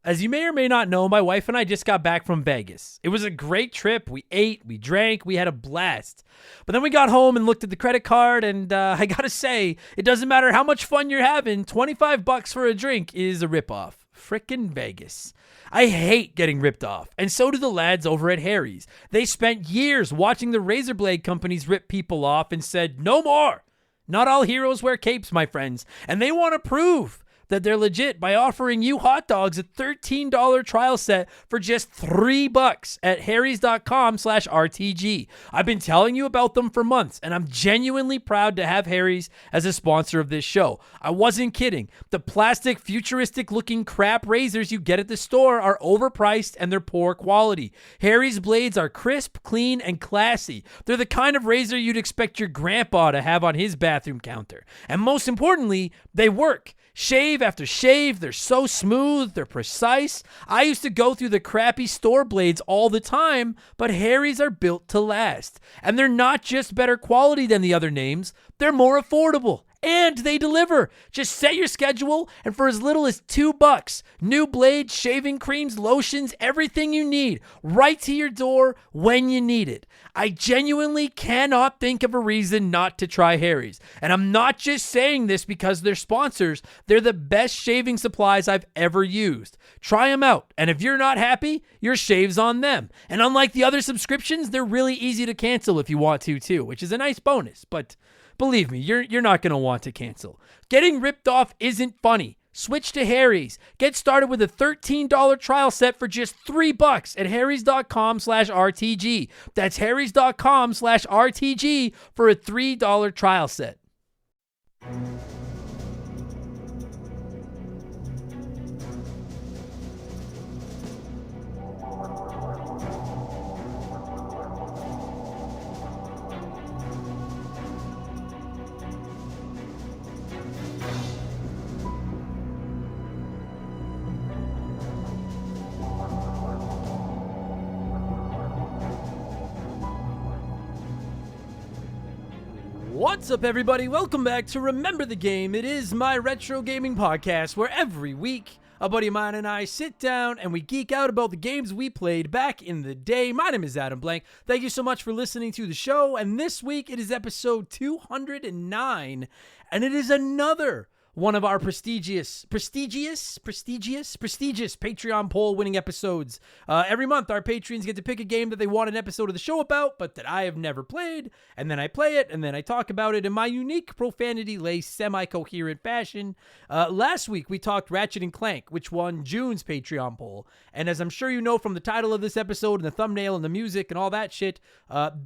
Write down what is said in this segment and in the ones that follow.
As you may or may not know, my wife and I just got back from Vegas. It was a great trip. We ate, we drank, we had a blast. But then we got home and looked at the credit card, and I gotta say, it doesn't matter how much fun you're having, $25 for a drink is a ripoff. Frickin' Vegas. I hate getting ripped off, and so do the lads over at Harry's. They spent years watching the razor blade companies rip people off and said, no more. Not all heroes wear capes, my friends, and they want to prove that they're legit by offering you hot dogs a $13 trial set for just $3 at harrys.com/RTG. I've been telling you about them for months, and I'm genuinely proud to have Harry's as a sponsor of this show. I wasn't kidding. The plastic, futuristic-looking crap razors you get at the store are overpriced and they're poor quality. Harry's blades are crisp, clean, and classy. They're the kind of razor you'd expect your grandpa to have on his bathroom counter. And most importantly, they work. Shave after shave, they're so smooth, they're precise. I used to go through the crappy store blades all the time, but Harry's are built to last. And they're not just better quality than the other names, they're more affordable. And they deliver. Just set your schedule, and for as little as $2, new blades, shaving creams, lotions, everything you need, right to your door when you need it. I genuinely cannot think of a reason not to try Harry's. And I'm not just saying this because they're sponsors. They're the best shaving supplies I've ever used. Try them out, and if you're not happy, your shave's on them. And unlike the other subscriptions, they're really easy to cancel if you want to too, which is a nice bonus, but believe me, you're not going to want to cancel. Getting ripped off isn't funny. Switch to Harry's. Get started with a $13 trial set for just $3 at harrys.com/RTG. That's harrys.com/RTG for a $3 trial set. What's up, everybody? Welcome back to Remember the Game. It is my retro gaming podcast where every week a buddy of mine and I sit down and we geek out about the games we played back in the day. My name is Adam Blank. Thank you so much for listening to the show. And this week it is episode 209, and it is another one of our prestigious Patreon poll winning episodes. Every month, our Patreons get to pick a game that they want an episode of the show about, but that I have never played, and then I play it, and then I talk about it in my unique profanity-laced, semi-coherent fashion. Last week, we talked Ratchet & Clank, which won June's Patreon poll, and as I'm sure you know from the title of this episode, and the thumbnail, and the music, and all that shit,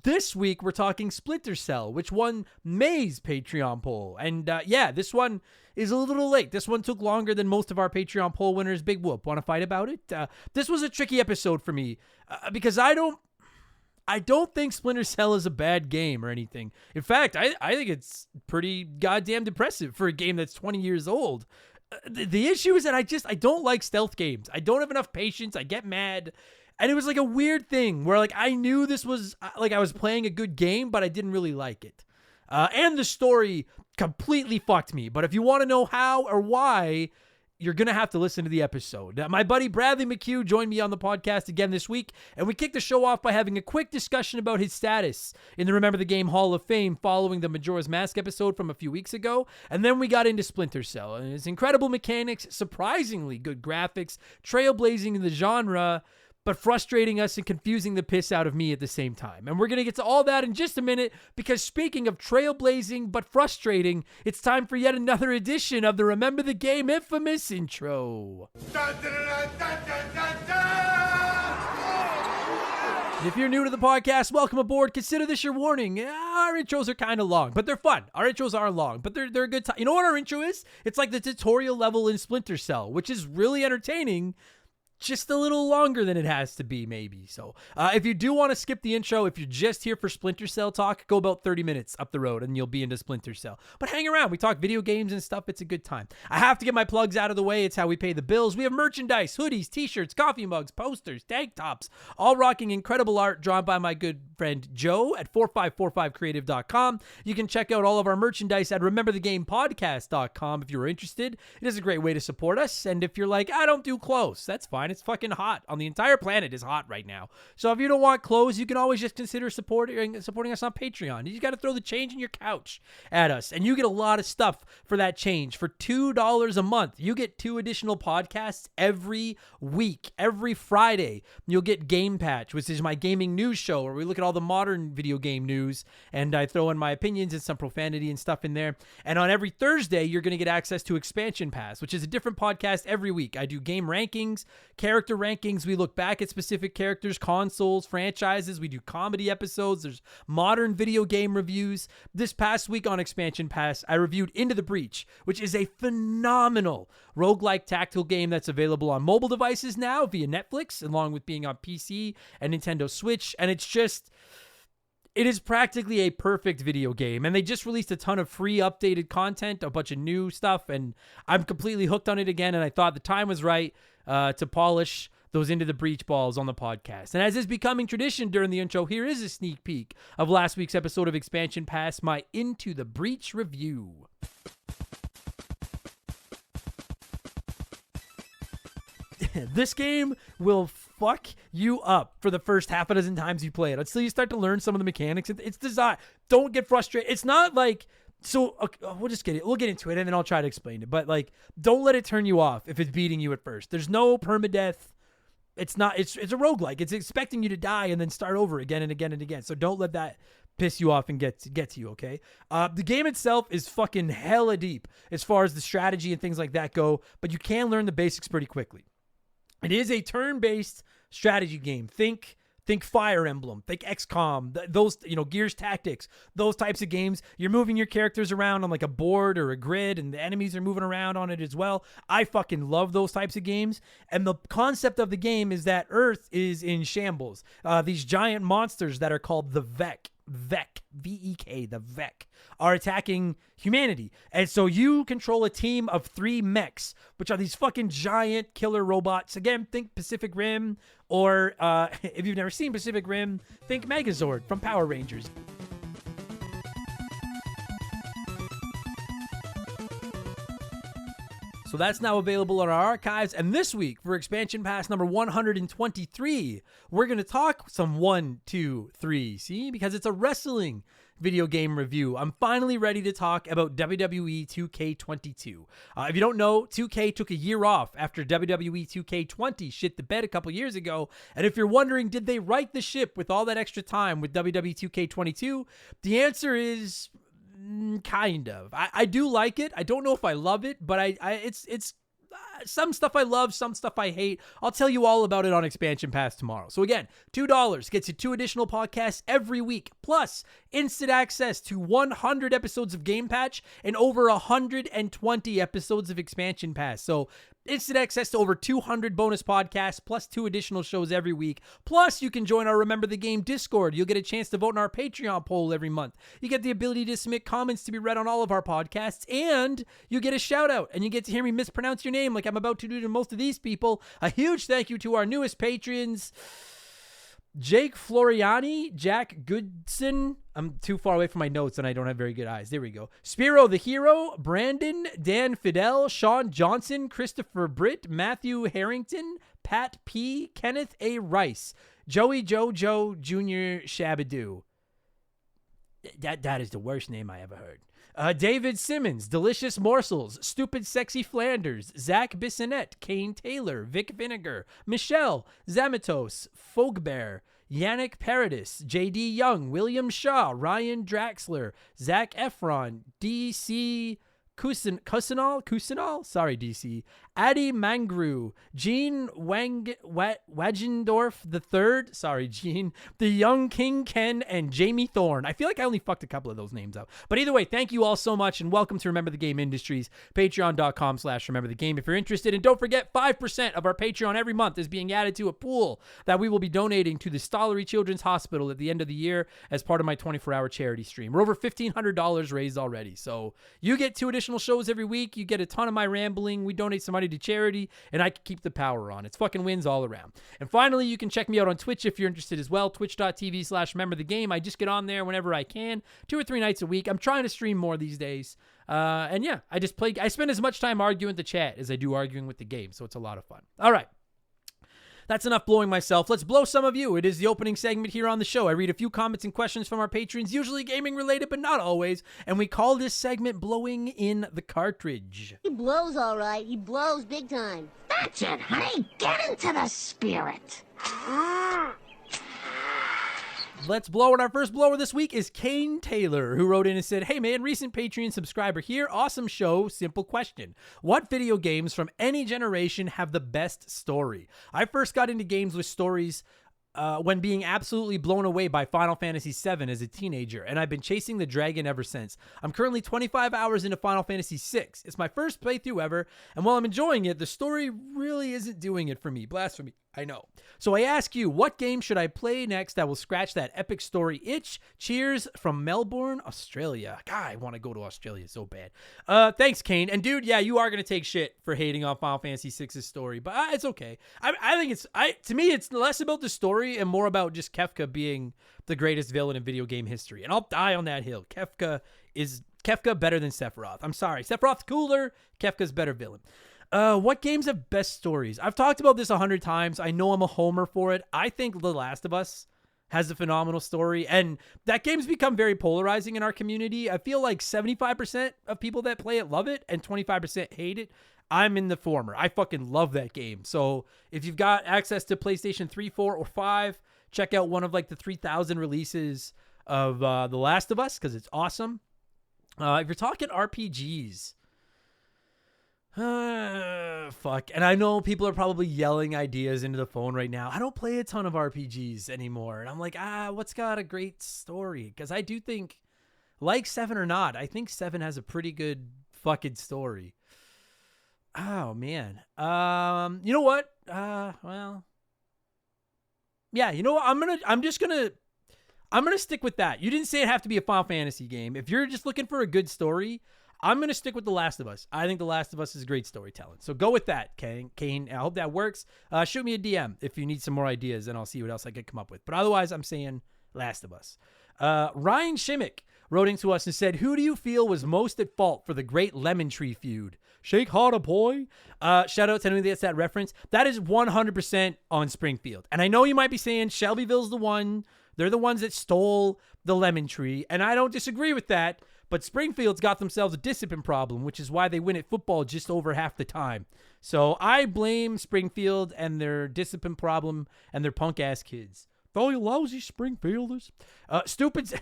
this week, we're talking Splinter Cell, which won May's Patreon poll, and yeah, this one is a little late. This one took longer than most of our Patreon poll winners. Big whoop. Want to fight about it? This was a tricky episode for me because I don't think Splinter Cell is a bad game or anything. In fact, I think it's pretty goddamn depressive for a game that's 20 years old. The issue is that I don't like stealth games. I don't have enough patience. I get mad. And it was like a weird thing where like I knew this was like I was playing a good game, but I didn't really like it. And the story completely fucked me. But if you want to know how or why, you're going to have to listen to the episode. My buddy Bradley McHugh joined me on the podcast again this week, and we kicked the show off by having a quick discussion about his status in the Remember the Game Hall of Fame following the Majora's Mask episode from a few weeks ago. And then we got into Splinter Cell and its incredible mechanics, surprisingly good graphics, trailblazing in the genre, but frustrating us and confusing the piss out of me at the same time. And we're going to get to all that in just a minute, because speaking of trailblazing but frustrating, it's time for yet another edition of the Remember the Game infamous intro. Dun, dun, dun, dun, dun, dun, dun. If you're new to the podcast, welcome aboard. Consider this your warning. Our intros are kind of long, but they're fun. Our intros are long, but they're a good time. You know what our intro is? It's like the tutorial level in Splinter Cell, which is really entertaining. just a little longer than it has to be, maybe. So if you do want to skip the intro, if you're just here for Splinter Cell talk, go about 30 minutes up the road and you'll be into Splinter Cell. But hang around. We talk video games and stuff. It's a good time. I have to get my plugs out of the way. It's how we pay the bills. We have merchandise, hoodies, t-shirts, coffee mugs, posters, tank tops, all rocking incredible art drawn by my good friend Joe at 4545creative.com. You can check out all of our merchandise at rememberthegamepodcast.com if you're interested. It is a great way to support us. And if you're like, I don't do clothes, that's fine. It's fucking hot. On the entire planet is hot right now. So if you don't want clothes, you can always just consider supporting us on Patreon. You just got to throw the change in your couch at us. And you get a lot of stuff for that change. For $2 a month, you get 2 additional podcasts every week. Every Friday, you'll get Game Patch, which is my gaming news show where we look at all the modern video game news. And I throw in my opinions and some profanity and stuff in there. And on every Thursday, you're going to get access to Expansion Pass, which is a different podcast every week. I do game rankings, character rankings. We look back at specific characters, consoles, franchises. We do comedy episodes. There's modern video game reviews. This past week on Expansion Pass, I reviewed Into the Breach, which is a phenomenal roguelike tactical game that's available on mobile devices now via Netflix, along with being on PC and Nintendo Switch. And it is practically a perfect video game, and they just released a ton of free updated content, a bunch of new stuff, and I'm completely hooked on it again, and I thought the time was right to polish those Into the Breach balls on the podcast. And as is becoming tradition during the intro, here is a sneak peek of last week's episode of Expansion Pass, my Into the Breach review. This game will fuck you up for the first half a dozen times you play it until you start to learn some of the mechanics. It's designed. Don't get frustrated. It's not like, so okay, we'll just get it. We'll get into it and then I'll try to explain it. But like, don't let it turn you off if it's beating you at first. There's no permadeath. It's a roguelike. It's expecting you to die and then start over again and again and again. So don't let that piss you off and get to you, okay? The game itself is fucking hella deep as far as the strategy and things like that go, but you can learn the basics pretty quickly. It is a turn-based strategy game. Think Fire Emblem, think XCOM, those, Gears Tactics, those types of games. You're moving your characters around on like a board or a grid, and the enemies are moving around on it as well. I fucking love those types of games. And the concept of the game is that Earth is in shambles. These giant monsters that are called the Vek, V-E-K, the Vek, are attacking humanity. And so you control a team of 3 mechs, which are these fucking giant killer robots. Again, think Pacific Rim, or if you've never seen Pacific Rim, think Megazord from Power Rangers. So that's now available in our archives. And this week, for Expansion Pass number 123, we're going to talk some 1, 2, 3. See? Because it's a wrestling video game review. I'm finally ready to talk about WWE 2K22. If you don't know, 2K took a year off after WWE 2K20 shit the bed a couple years ago. And if you're wondering, did they right the ship with all that extra time with WWE 2K22? The answer is kind of. I do like it. I don't know if I love it, but it's some stuff I love, some stuff I hate. I'll tell you all about it on Expansion Pass tomorrow. So again, $2 gets you 2 additional podcasts every week, plus instant access to 100 episodes of Game Patch and over 120 episodes of Expansion Pass. So instant access to over 200 bonus podcasts, plus 2 additional shows every week. Plus, you can join our Remember the Game Discord. You'll get a chance to vote in our Patreon poll every month. You get the ability to submit comments to be read on all of our podcasts, and you get a shout out, and you get to hear me mispronounce your name like I'm about to do to most of these people. A huge thank you to our newest patrons, Jake Floriani, Jack Goodson. I'm too far away from my notes and I don't have very good eyes. There we go. Spiro the Hero, Brandon, Dan Fidel, Sean Johnson, Christopher Britt, Matthew Harrington, Pat P, Kenneth A. Rice, Joey Jojo Jr. Shabadoo. That is the worst name I ever heard. David Simmons, Delicious Morsels, Stupid Sexy Flanders, Zach Bissonette, Kane Taylor, Vic Vinegar, Michelle, Zamatos, Fogbear, Yannick Paradis, J.D. Young, William Shaw, Ryan Draxler, Zach Efron, D.C. Cousinal, sorry, DC, Adi Mangru, Gene Wagendorf III, sorry, Gene, The Young King Ken, and Jamie Thorne. I feel like I only fucked a couple of those names up. But either way, thank you all so much, and welcome to Remember the Game Industries, patreon.com/rememberthegame. If you're interested, and don't forget, 5% of our Patreon every month is being added to a pool that we will be donating to the Stollery Children's Hospital at the end of the year as part of my 24-hour charity stream. We're over $1,500 raised already. So you get 2 additional shows every week. You get a ton of my rambling. We donate some money to charity, and I can keep the power on. It's fucking wins all around. And finally, you can check me out on Twitch if you're interested as well. Twitch.tv/rememberthegame. I just get on there whenever I can, 2 or 3 nights a week. I'm trying to stream more these days. And yeah, I spend as much time arguing with the chat as I do arguing with the game. So it's a lot of fun. All right. That's enough blowing myself. Let's blow some of you. It is the opening segment here on the show. I read a few comments and questions from our patrons, usually gaming related, but not always. And we call this segment Blowing in the Cartridge. He blows all right. He blows big time. That's it, honey. Get into the spirit. Let's blow. And our first blower this week is Kane Taylor, who wrote in and said, "Hey man, recent Patreon subscriber here. Awesome show. Simple question. What video games from any generation have the best story? I first got into games with stories when being absolutely blown away by Final Fantasy VII as a teenager, and I've been chasing the dragon ever since. I'm currently 25 hours into Final Fantasy VI. It's my first playthrough ever, and while I'm enjoying it, the story really isn't doing it for me. Blasphemy. I know. So I ask you, what game should I play next that will scratch that epic story itch? Cheers from Melbourne, Australia." God, I want to go to Australia so bad. Thanks, Kane. And dude, yeah, you are going to take shit for hating on Final Fantasy VI's story, but it's okay. I think to me, it's less about the story and more about just Kefka being the greatest villain in video game history. And I'll die on that hill. Kefka better than Sephiroth. I'm sorry. Sephiroth's cooler. Kefka's better villain. What games have best stories? I've talked about this 100 times. I know I'm a homer for it. I think The Last of Us has a phenomenal story, and that game's become very polarizing in our community. I feel like 75% of people that play it love it, and 25% hate it. I'm in the former. I fucking love that game. So if you've got access to PlayStation 3, 4, or 5, check out one of like the 3,000 releases of The Last of Us, because it's awesome. If you're talking RPGs... fuck. And I know people are probably yelling ideas into the phone right now. I don't play a ton of RPGs anymore. And I'm like, what's got a great story? Because I do think, like 7 or not, I think 7 has a pretty good fucking story. Oh, man. You know what? Well. Yeah, you know what? I'm gonna stick with that. You didn't say it have to be a Final Fantasy game. If you're just looking for a good story, I'm going to stick with The Last of Us. I think The Last of Us is great storytelling. So go with that, Kane. I hope that works. Shoot me a DM if you need some more ideas, and I'll see what else I can come up with. But otherwise, I'm saying Last of Us. Ryan Shimmick wrote into us and said, "Who do you feel was most at fault for the great Lemon Tree feud? Shake harder, boy." Shout out to anyone that gets that reference. That is 100% on Springfield. And I know you might be saying Shelbyville's the one. They're the ones that stole the Lemon Tree. And I don't disagree with that. But Springfield's got themselves a discipline problem, which is why they win at football just over half the time. So I blame Springfield and their discipline problem and their punk-ass kids. Oh, you lousy Springfielders. Stupids.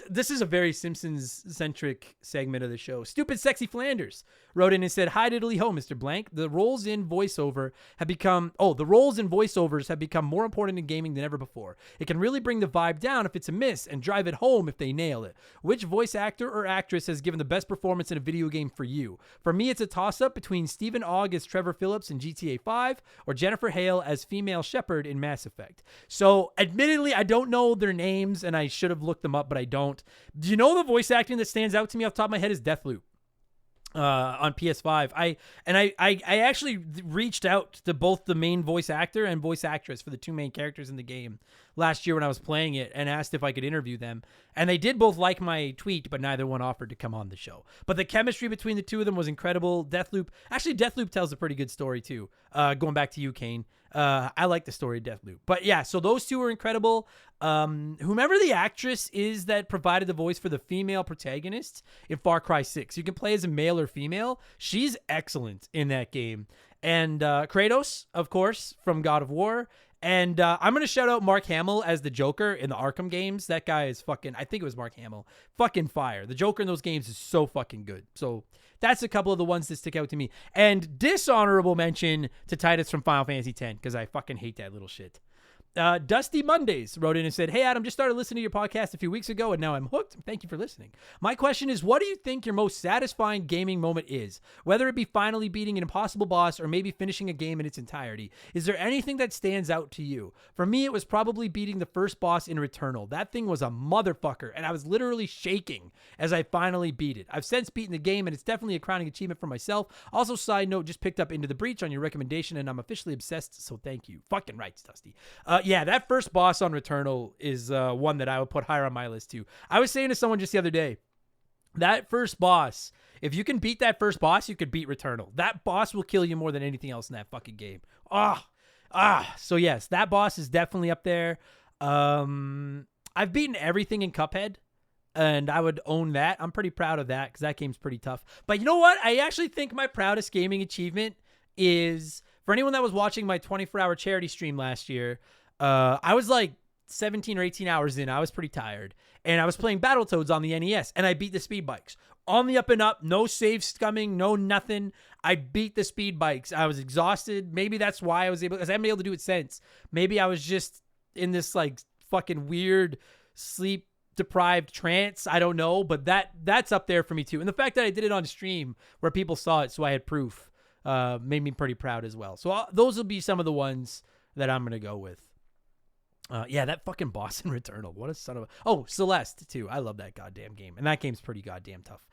This is a very Simpsons-centric segment of the show. Stupid Sexy Flanders wrote in and said, "Hi diddly ho, Mr. Blank. The roles in voiceovers have become more important in gaming than ever before. It can really bring the vibe down if it's a miss and drive it home if they nail it. Which voice actor or actress has given the best performance in a video game for you? For me, it's a toss-up between Stephen Ogg as Trevor Phillips in GTA 5 or Jennifer Hale as Female Shepard in Mass Effect." So, admittedly, I don't know their names, and I should have looked them up, but I don't. Do you know the voice acting that stands out to me off the top of my head is Deathloop on PS5. I actually reached out to both the main voice actor and voice actress for the 2 main characters in the game last year when I was playing it and asked if I could interview them. And they did both like my tweet, but neither one offered to come on the show. But the chemistry between the 2 of them was incredible. Deathloop tells a pretty good story too. Going back to you, Kane. I like the story of Deathloop. But yeah, so those 2 are incredible. Whomever the actress is that provided the voice for the female protagonist in Far Cry 6, you can play as a male or female. She's excellent in that game. And Kratos, of course, from God of War. And I'm going to shout out Mark Hamill as the Joker in the Arkham games. That guy is fucking, I think it was Mark Hamill, fucking fire. The Joker in those games is so fucking good. So That's a couple of the ones that stick out to me. And dishonorable mention to Titus from Final Fantasy X, because I fucking hate that little shit. Dusty Mondays wrote in and said, "Hey Adam, just started listening to your podcast a few weeks ago and now I'm hooked. Thank you for listening. My question is, what do you think your most satisfying gaming moment is? Whether it be finally beating an impossible boss or maybe finishing a game in its entirety. Is there anything that stands out to you? For me, it was probably beating the first boss in Returnal. That thing was a motherfucker and I was literally shaking as I finally beat it. I've since beaten the game and it's definitely a crowning achievement for myself. Also, side note, just picked up Into the Breach on your recommendation and I'm officially obsessed, so thank you." Fucking rights, Dusty. Yeah, that first boss on Returnal is one that I would put higher on my list too. I was saying to someone just the other day, that first boss, if you can beat that first boss, you could beat Returnal. That boss will kill you more than anything else in that fucking game. So yes, that boss is definitely up there. I've beaten everything in Cuphead, and I would own that. I'm pretty proud of that because that game's pretty tough. But you know what? I actually think my proudest gaming achievement is, for anyone that was watching my 24-hour charity stream last year, I was like 17 or 18 hours in. I was pretty tired. And I was playing Battletoads on the NES, and I beat the speed bikes. On the up and up, no save scumming, no nothing. I beat the speed bikes. I was exhausted. Maybe that's why I was able, because I haven't been able to do it since. Maybe I was just in this like fucking weird sleep-deprived trance. I don't know, but that's up there for me too. And the fact that I did it on stream where people saw it so I had proof made me pretty proud as well. So those will be some of the ones that I'm going to go with. Yeah, that fucking boss in Returnal. What a son of a... Oh, Celeste, too. I love that goddamn game. And that game's pretty goddamn tough.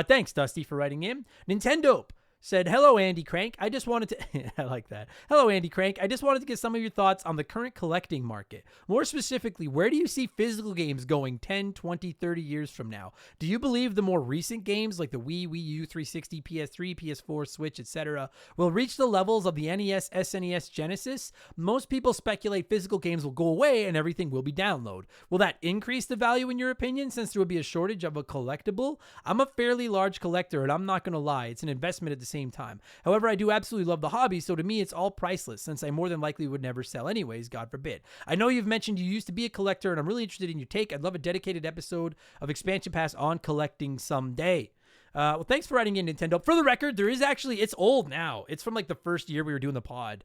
Thanks, Dusty, for writing in. Nintendo said, "Hello, Andy Crank. I just wanted to..." I like that. "Hello, Andy Crank. I just wanted to get some of your thoughts on the current collecting market. More specifically, where do you see physical games going 10, 20, 30 years from now? Do you believe the more recent games like the Wii, Wii U, 360, PS3, PS4, Switch, etc. will reach the levels of the NES, SNES, Genesis? Most people speculate physical games will go away and everything will be download. Will that increase the value in your opinion, since there would be a shortage of a collectible? I'm a fairly large collector and I'm not going to lie, it's an investment at the same time. However, I do absolutely love the hobby, so to me it's all priceless, since I more than likely would never sell anyways, God forbid. I know you've mentioned you used to be a collector, and I'm really interested in your take. I'd love a dedicated episode of Expansion Pass on collecting someday." Well, thanks for writing in, Nintendo. For the record, there is actually, it's old now. It's from like the first year we were doing the pod.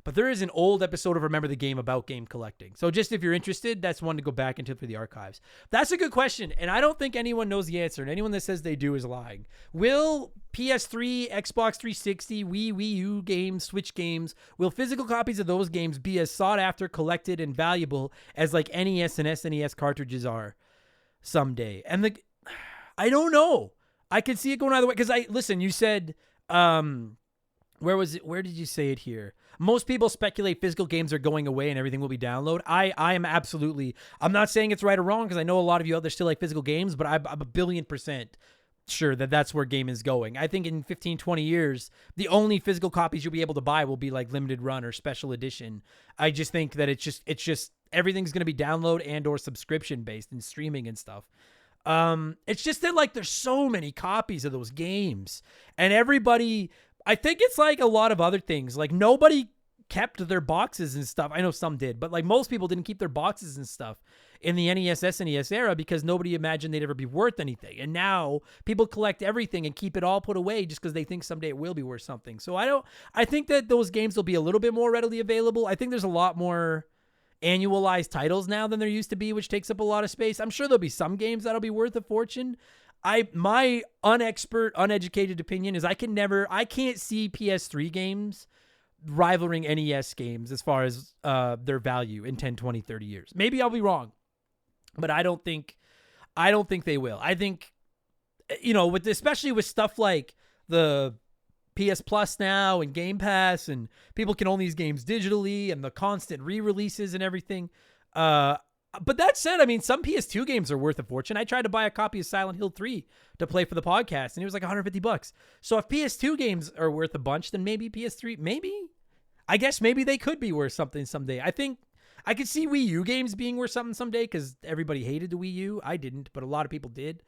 But there is an old episode of Remember the Game about game collecting. So just if you're interested, that's one to go back into for the archives. That's a good question, and I don't think anyone knows the answer, and anyone that says they do is lying. Will PS3, Xbox 360, Wii U games, Switch games, will physical copies of those games be as sought after, collected, and valuable as like NES and SNES cartridges are someday? And I don't know. I could see it going either way, because listen, you said, where was it? Where did you say it here? Most people speculate physical games are going away and everything will be download. I am absolutely, I'm not saying it's right or wrong, because I know a lot of you out there still like physical games, but I'm a billion% sure that that's where game is going. I think in 15, 20 years, the only physical copies you'll be able to buy will be like limited run or special edition. I just think that it's just everything's going to be download and or subscription based and streaming and stuff. It's just that like there's so many copies of those games, and everybody, I think it's like a lot of other things. Like nobody kept their boxes and stuff. I know some did, but like most people didn't keep their boxes and stuff in the NES, SNES era because nobody imagined they'd ever be worth anything. And now people collect everything and keep it all put away just because they think someday it will be worth something. So I think that those games will be a little bit more readily available. I think there's a lot more annualized titles now than there used to be, which takes up a lot of space. I'm sure there'll be some games that'll be worth a fortune. My uneducated opinion is I can't see PS3 games rivaling NES games as far as their value in 10, 20, 30 years. Maybe I'll be wrong, but I don't think they will. I think, especially with stuff like the PS Plus now and Game Pass, and people can own these games digitally and the constant re-releases and everything. But that said, I mean, some PS2 games are worth a fortune. I tried to buy a copy of Silent Hill 3 to play for the podcast, and it was like $150. So if PS2 games are worth a bunch, then maybe PS3, I guess maybe they could be worth something someday. I think I could see Wii U games being worth something someday because everybody hated the Wii U. I didn't, but a lot of people did.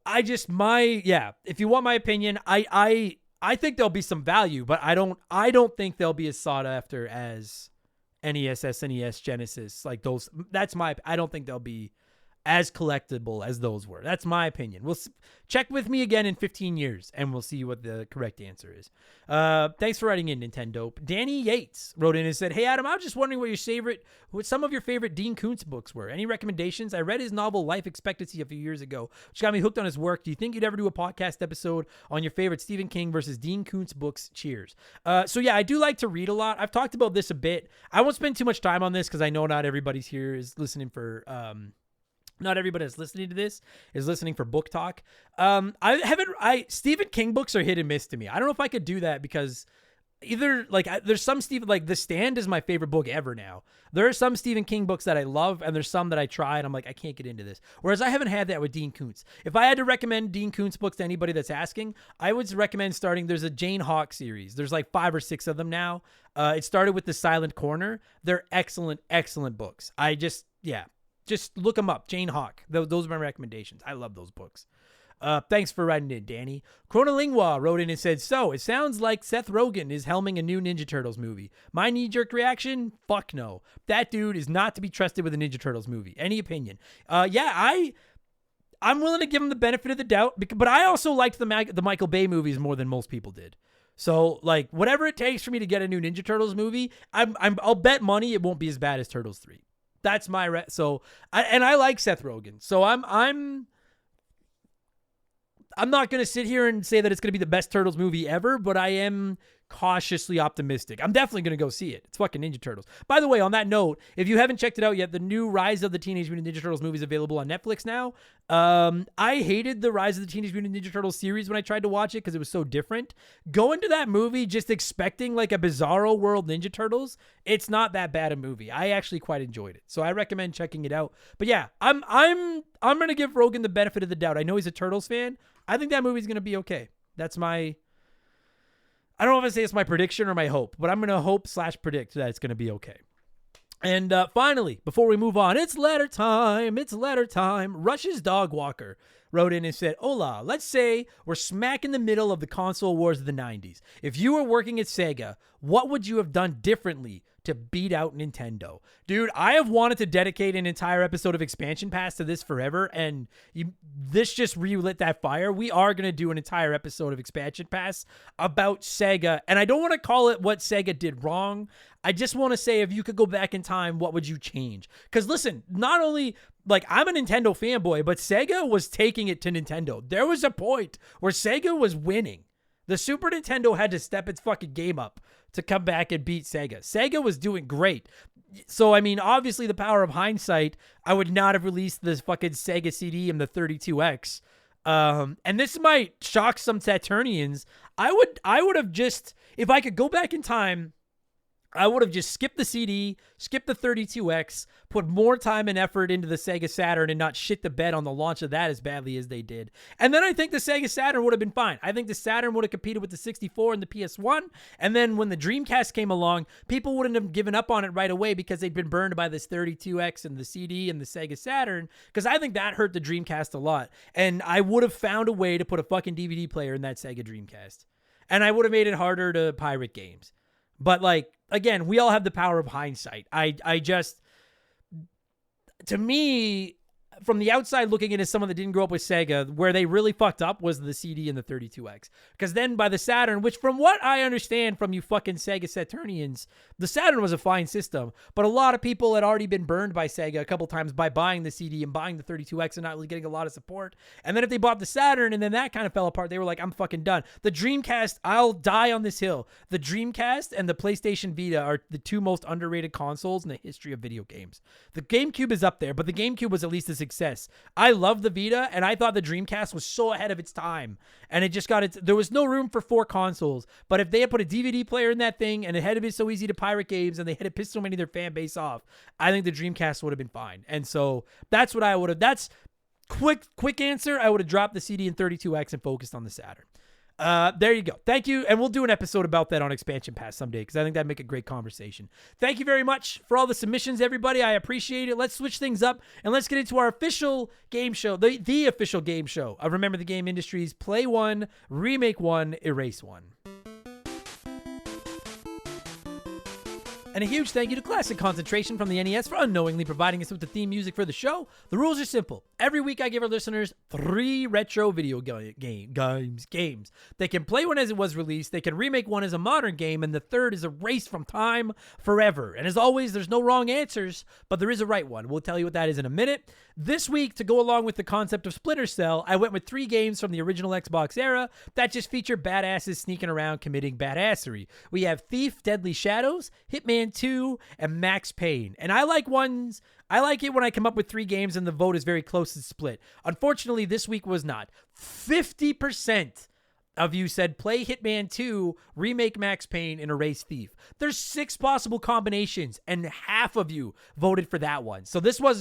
If you want my opinion, I think there'll be some value, but I don't think they'll be as sought after as NES, SNES, Genesis, like those. I don't think they'll be as collectible as those were. That's my opinion. Check with me again in 15 years, and we'll see what the correct answer is. Thanks for writing in, Nintendo. Danny Yates wrote in and said, "Hey, Adam, I was just wondering what some of your favorite Dean Koontz books were. Any recommendations? I read his novel Life Expectancy a few years ago, which got me hooked on his work. Do you think you'd ever do a podcast episode on your favorite Stephen King versus Dean Koontz books? Cheers." So yeah, I do like to read a lot. I've talked about this a bit. I won't spend too much time on this because I know not everybody's here is listening for... Not everybody that's listening to this is listening for book talk. Stephen King books are hit and miss to me. I don't know if I could do that because either there's some Stephen, like The Stand is my favorite book ever now. There are some Stephen King books that I love, and there's some that I try and I'm like, I can't get into this. Whereas I haven't had that with Dean Koontz. If I had to recommend Dean Koontz books to anybody that's asking, I would recommend starting. There's a Jane Hawk series. There's like 5 or 6 of them now. It started with The Silent Corner. They're excellent, excellent books. Just look them up. Jane Hawk. Those are my recommendations. I love those books. Thanks for writing in, Danny. Chronolingua wrote in and said, "So, it sounds like Seth Rogen is helming a new Ninja Turtles movie. My knee-jerk reaction? Fuck no. That dude is not to be trusted with a Ninja Turtles movie. Any opinion?" I'm willing to give him the benefit of the doubt, but I also liked the Michael Bay movies more than most people did. So, like, whatever it takes for me to get a new Ninja Turtles movie, I'll bet money it won't be as bad as Turtles 3. That's my I like Seth Rogen. So I'm not going to sit here and say that it's going to be the best Turtles movie ever, but I am cautiously optimistic. I'm definitely going to go see it. It's fucking Ninja Turtles. By the way, on that note, if you haven't checked it out yet, the new Rise of the Teenage Mutant Ninja Turtles movie is available on Netflix now. I hated the Rise of the Teenage Mutant Ninja Turtles series when I tried to watch it because it was so different. Go into that movie just expecting like a Bizarro World Ninja Turtles. It's not that bad a movie. I actually quite enjoyed it, so I recommend checking it out. But yeah, I'm gonna give Rogen the benefit of the doubt. I know he's a Turtles fan. I think that movie's gonna be okay. That's my... I don't know if I say it's my prediction or my hope, but I'm going to hope/predict that it's going to be okay. And finally, before we move on, it's letter time. It's letter time. Rush's Dog Walker wrote in and said, "Hola, let's say we're smack in the middle of the console wars of the 90s. If you were working at Sega, what would you have done differently to beat out Nintendo?" Dude, I have wanted to dedicate an entire episode of Expansion Pass to this forever, and this just relit that fire. We are going to do an entire episode of Expansion Pass about Sega, and I don't want to call it what Sega did wrong. I just want to say, if you could go back in time, what would you change? Because listen, not only, like, I'm a Nintendo fanboy, but Sega was taking it to Nintendo. There was a point where Sega was winning. The Super Nintendo had to step its fucking game up to come back and beat Sega. Sega was doing great. So, I mean, obviously the power of hindsight, I would not have released this fucking Sega CD and the 32X. And this might shock some Saturnians. I would have just, if I could go back in time, I would have just skipped the CD, skipped the 32X, put more time and effort into the Sega Saturn and not shit the bed on the launch of that as badly as they did. And then I think the Sega Saturn would have been fine. I think the Saturn would have competed with the 64 and the PS1. And then when the Dreamcast came along, people wouldn't have given up on it right away because they'd been burned by this 32X and the CD and the Sega Saturn. Because I think that hurt the Dreamcast a lot. And I would have found a way to put a fucking DVD player in that Sega Dreamcast. And I would have made it harder to pirate games. But, like, again, we all have the power of hindsight. I just, to me, from the outside looking in as someone that didn't grow up with Sega, where they really fucked up was the CD and the 32X. Because then by the Saturn, which from what I understand from you fucking Sega Saturnians, the Saturn was a fine system, but a lot of people had already been burned by Sega a couple times by buying the CD and buying the 32X and not really getting a lot of support. And then if they bought the Saturn and then that kind of fell apart, they were like, I'm fucking done. The Dreamcast, I'll die on this hill. The Dreamcast and the PlayStation Vita are the two most underrated consoles in the history of video games. The GameCube is up there, but the GameCube was at least a success. I love the Vita, and I thought the Dreamcast was so ahead of its time, and it just got it. There was no room for 4 consoles, but if they had put a DVD player in that thing, and it had been so easy to pirate games, and they had to piss so many of their fan base off, I think the Dreamcast would have been fine. And so that's what I would have. That's quick answer. I would have dropped the CD and 32X and focused on the Saturn. There you go. Thank you. And we'll do an episode about that on Expansion Pass someday because I think that'd make a great conversation. Thank you very much for all the submissions, everybody. I appreciate it. Let's switch things up and let's get into our official game show, the official game show of Remember the Game Industries. Play 1, remake 1, erase 1. And a huge thank you to Classic Concentration from the NES for unknowingly providing us with the theme music for the show. The rules are simple. Every week I give our listeners 3 retro video games. They can play one as it was released, they can remake one as a modern game, and the third is erased from time forever. And as always, there's no wrong answers, but there is a right one. We'll tell you what that is in a minute. This week, to go along with the concept of Splinter Cell, I went with 3 games from the original Xbox era that just feature badasses sneaking around committing badassery. We have Thief, Deadly Shadows, Hitman 2, and Max Payne. And I like it when I come up with 3 games and the vote is very close to split. Unfortunately, this week was not. 50% of you said play Hitman 2, remake Max Payne, and erase Thief. There's 6 possible combinations, and half of you voted for that one. So this one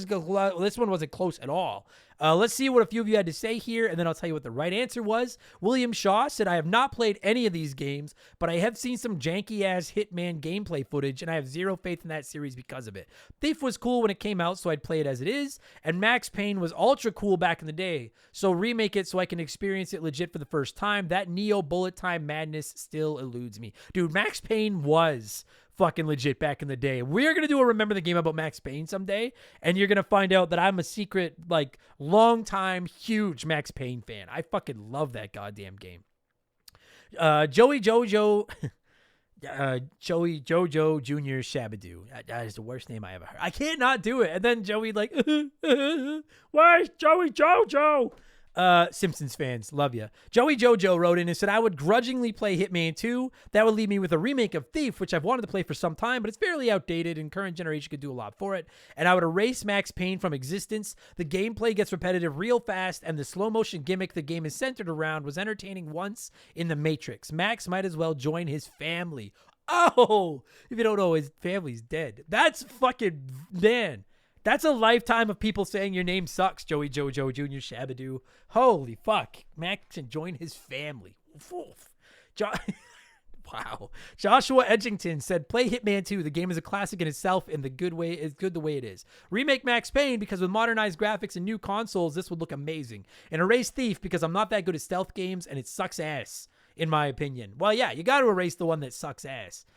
wasn't close at all. Let's see what a few of you had to say here, and then I'll tell you what the right answer was. William Shaw said, I have not played any of these games, but I have seen some janky-ass Hitman gameplay footage, and I have zero faith in that series because of it. Thief was cool when it came out, so I'd play it as it is, and Max Payne was ultra cool back in the day, so remake it so I can experience it legit for the first time. That Neo bullet time madness still eludes me. Dude, Max Payne was fucking legit back in the day. We're going to do a Remember the Game about Max Payne someday, and you're going to find out that I'm a secret, long time, huge Max Payne fan. I fucking love that goddamn game. Joey Jojo Jr. Shabadoo. That is the worst name I ever heard. I can't not do it. And then Joey where's Joey Jojo? Simpsons fans, love ya. Joey Jojo wrote in and said, I would grudgingly play Hitman 2. That would leave me with a remake of Thief, which I've wanted to play for some time, but it's fairly outdated and current generation could do a lot for it. And I would erase Max Payne from existence. The gameplay gets repetitive real fast, and the slow motion gimmick the game is centered around was entertaining once in The Matrix. Max might as well join his family. Oh, if you don't know, his family's dead. That's fucking, man. That's a lifetime of people saying your name sucks, Joey Jojo Jr. Shabadoo. Holy fuck. Max can join his family. Wow. Joshua Edgington said, play Hitman 2. The game is a classic in itself, and the good way is good the way it is. Remake Max Payne, because with modernized graphics and new consoles, this would look amazing. And erase Thief, because I'm not that good at stealth games, and it sucks ass, in my opinion. Well, yeah, you got to erase the one that sucks ass.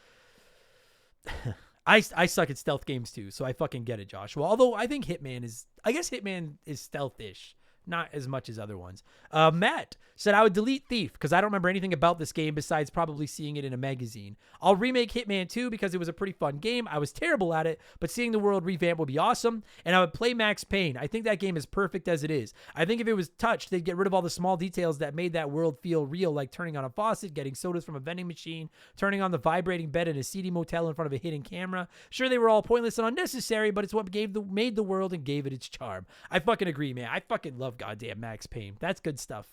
I suck at stealth games too, so I fucking get it, Joshua. Although I think Hitman is stealth-ish. Not as much as other ones. Matt said, I would delete Thief because I don't remember anything about this game besides probably seeing it in a magazine. I'll remake Hitman 2 because it was a pretty fun game. I was terrible at it, but seeing the world revamped would be awesome. And I would play Max Payne. I think that game is perfect as it is. I think if it was touched, they'd get rid of all the small details that made that world feel real, like turning on a faucet, getting sodas from a vending machine, turning on the vibrating bed in a seedy motel in front of a hidden camera. Sure, they were all pointless and unnecessary, but it's what made the world and gave it its charm. I fucking agree, man. I fucking love goddamn Max Payne. That's good stuff.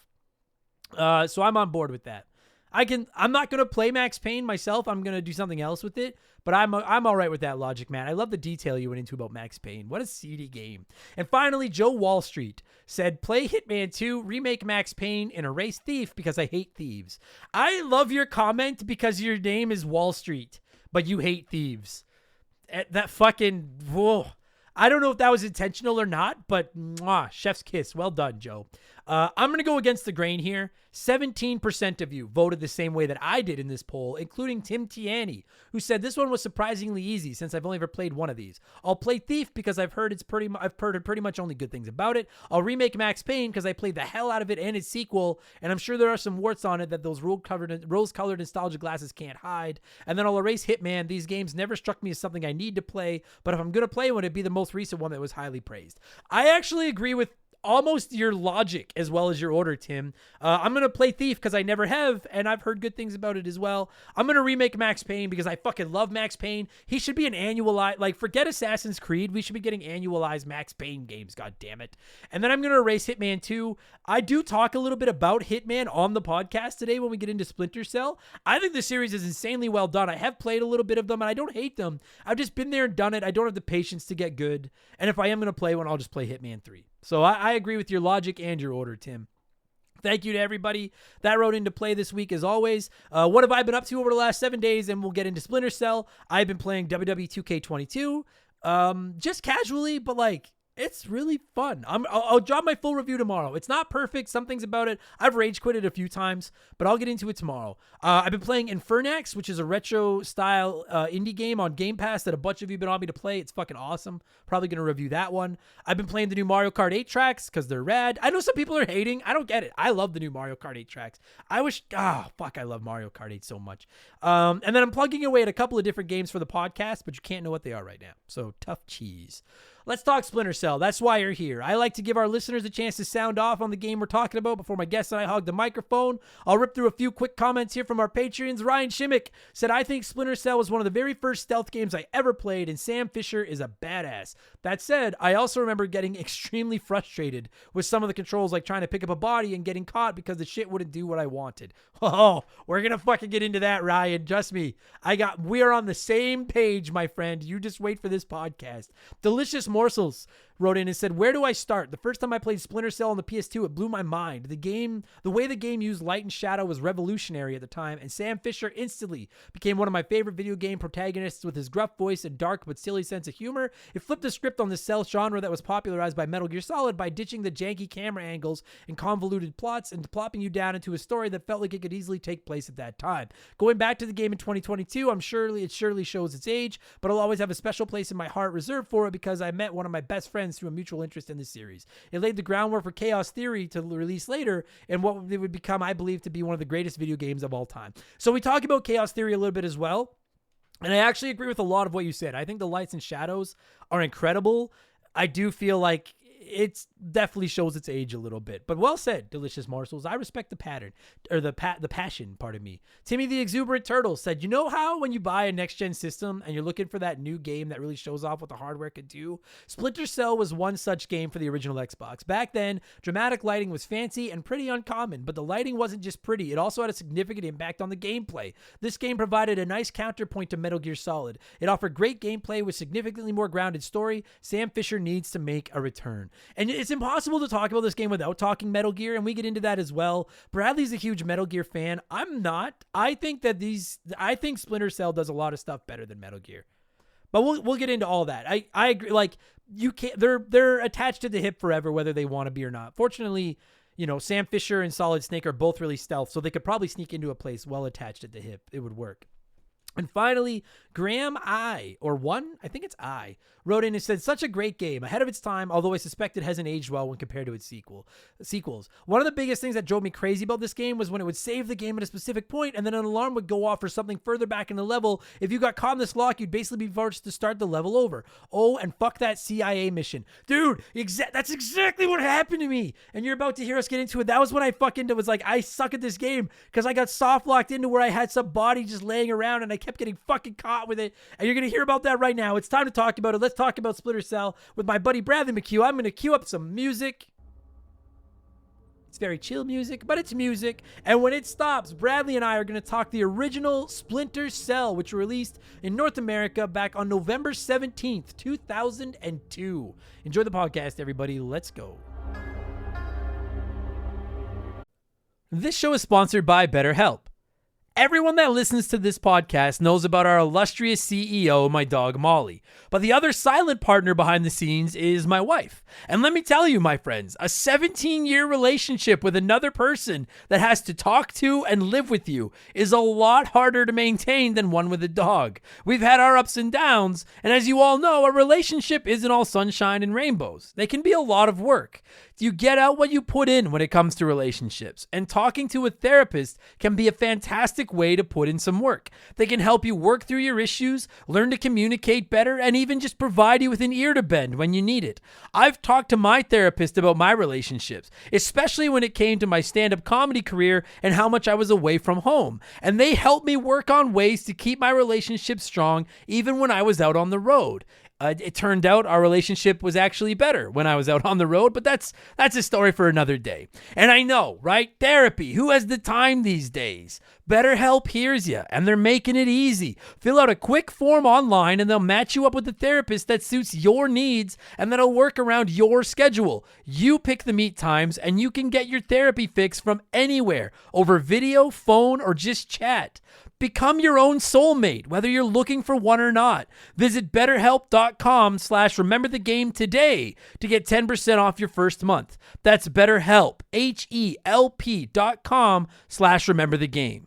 So I'm on board with that. I'm not gonna play Max Payne myself. I'm gonna do something else with it. But I'm all right with that logic, man. I love the detail you went into about Max Payne. What a seedy game. And finally, Joe Wall Street said, play Hitman 2, remake Max Payne, and erase Thief because I hate thieves. I love your comment because your name is Wall Street, but you hate thieves. That fucking whoa. I don't know if that was intentional or not, but chef's kiss. Well done, Joe. I'm going to go against the grain here. 17% of you voted the same way that I did in this poll, including Tim Tiani, who said this one was surprisingly easy since I've only ever played one of these. I'll play Thief because I've heard pretty much only good things about it. I'll remake Max Payne because I played the hell out of it and its sequel, and I'm sure there are some warts on it that those rose-colored nostalgia glasses can't hide. And then I'll erase Hitman. These games never struck me as something I need to play, but if I'm going to play one, it'd be the most recent one that was highly praised. I actually agree with almost your logic as well as your order, Tim. I'm going to play Thief because I never have, and I've heard good things about it as well. I'm going to remake Max Payne because I fucking love Max Payne. He should be an annualized, forget Assassin's Creed. We should be getting annualized Max Payne games, god damn it. And then I'm going to erase Hitman 2. I do talk a little bit about Hitman on the podcast today when we get into Splinter Cell. I think the series is insanely well done. I have played a little bit of them, and I don't hate them. I've just been there and done it. I don't have the patience to get good. And if I am going to play one, I'll just play Hitman 3. So I agree with your logic and your order, Tim. Thank you to everybody that wrote into play this week, as always. What have I been up to over the last 7 days? And we'll get into Splinter Cell. I've been playing WWE 2K22, just casually, but It's really fun. I'll drop my full review tomorrow. It's not perfect. Some things about it, I've rage quit it a few times, but I'll get into it tomorrow. I've been playing Infernax, which is a retro style indie game on Game Pass that a bunch of you have been on me to play. It's fucking awesome. Probably going to review that one. I've been playing the new Mario Kart 8 tracks because they're rad. I know some people are hating. I don't get it. I love the new Mario Kart 8 tracks. I love Mario Kart 8 so much. And then I'm plugging away at a couple of different games for the podcast, but you can't know what they are right now. So tough cheese. Let's talk Splinter Cell. That's why you're here. I like to give our listeners a chance to sound off on the game we're talking about before my guests and I hog the microphone. I'll rip through a few quick comments here from our Patreons. Ryan Shimmick said, I think Splinter Cell was one of the very first stealth games I ever played, and Sam Fisher is a badass. That said, I also remember getting extremely frustrated with some of the controls, like trying to pick up a body and getting caught because the shit wouldn't do what I wanted. Oh, we're going to fucking get into that, Ryan. Trust me. We are on the same page, my friend. You just wait for this podcast. Delicious Morsels wrote in and said, where do I start? The first time I played Splinter Cell on the PS2, it blew my mind. The way the game used light and shadow was revolutionary at the time, and Sam Fisher instantly became one of my favorite video game protagonists with his gruff voice and dark but silly sense of humor. It flipped the script on the stealth genre that was popularized by Metal Gear Solid by ditching the janky camera angles and convoluted plots and plopping you down into a story that felt like it could easily take place at that time. Going back to the game in 2022, it surely shows its age, but I'll always have a special place in my heart reserved for it because I met one of my best friends through a mutual interest in the series. It laid the groundwork for Chaos Theory to release later and what it would become, I believe, to be one of the greatest video games of all time. So we talk about Chaos Theory a little bit as well, and I actually agree with a lot of what you said. I think the lights and shadows are incredible. I do feel like it definitely shows its age a little bit, but well said, Delicious Morsels. I respect the pattern, or the passion, pardon me. Timmy the Exuberant Turtle said, you know how when you buy a next-gen system and you're looking for that new game that really shows off what the hardware could do? Splinter Cell was one such game for the original Xbox. Back then, dramatic lighting was fancy and pretty uncommon, but the lighting wasn't just pretty. It also had a significant impact on the gameplay. This game provided a nice counterpoint to Metal Gear Solid. It offered great gameplay with significantly more grounded story. Sam Fisher needs to make a return. And it's impossible to talk about this game without talking Metal Gear, and we get into that as well. Bradley's a huge Metal Gear fan. I'm not. I think Splinter Cell does a lot of stuff better than Metal Gear. But we'll get into all that. I agree. Like, you can't. They're attached to the hip forever, whether they want to be or not. Fortunately, Sam Fisher and Solid Snake are both really stealth, so they could probably sneak into a place well attached at the hip. It would work. And finally, Graham I wrote in and said, such a great game, ahead of its time, although I suspect it hasn't aged well when compared to its sequels. One of the biggest things that drove me crazy about this game was when it would save the game at a specific point and then an alarm would go off for something further back in the level. If you got caught in this lock, you'd basically be forced to start the level over. Oh, and fuck that CIA mission. Dude, that's exactly what happened to me. And you're about to hear us get into it. That was when I was like, I suck at this game because I got soft locked into where I had some body just laying around and I kept getting fucking caught with it. And you're going to hear about that right now. It's time to talk about it. Let's talk about Splinter Cell with my buddy Bradley McHugh. I'm going to cue up some music. It's very chill music, but it's music. And when it stops, Bradley and I are going to talk the original Splinter Cell, which released in North America back on November 17th, 2002. Enjoy the podcast, everybody. Let's go. This show is sponsored by BetterHelp. Everyone that listens to this podcast knows about our illustrious CEO, my dog Molly. But the other silent partner behind the scenes is my wife. And let me tell you, my friends, a 17-year relationship with another person that has to talk to and live with you is a lot harder to maintain than one with a dog. We've had our ups and downs, and as you all know, a relationship isn't all sunshine and rainbows. They can be a lot of work. You get out what you put in when it comes to relationships, and talking to a therapist can be a fantastic way to put in some work. They can help you work through your issues, learn to communicate better, and even just provide you with an ear to bend when you need it. I've talked to my therapist about my relationships, especially when it came to my stand-up comedy career and how much I was away from home, and they helped me work on ways to keep my relationship strong even when I was out on the road. It turned out our relationship was actually better when I was out on the road, but that's a story for another day. And I know, right? Therapy. Who has the time these days? BetterHelp hears you, and they're making it easy. Fill out a quick form online, and they'll match you up with a therapist that suits your needs and that'll work around your schedule. You pick the meet times, and you can get your therapy fix from anywhere over video, phone, or just chat. Become your own soulmate, whether you're looking for one or not. Visit betterhelp.com/rememberthegame today to get 10% off your first month. That's BetterHelp, HELP.com/rememberthegame.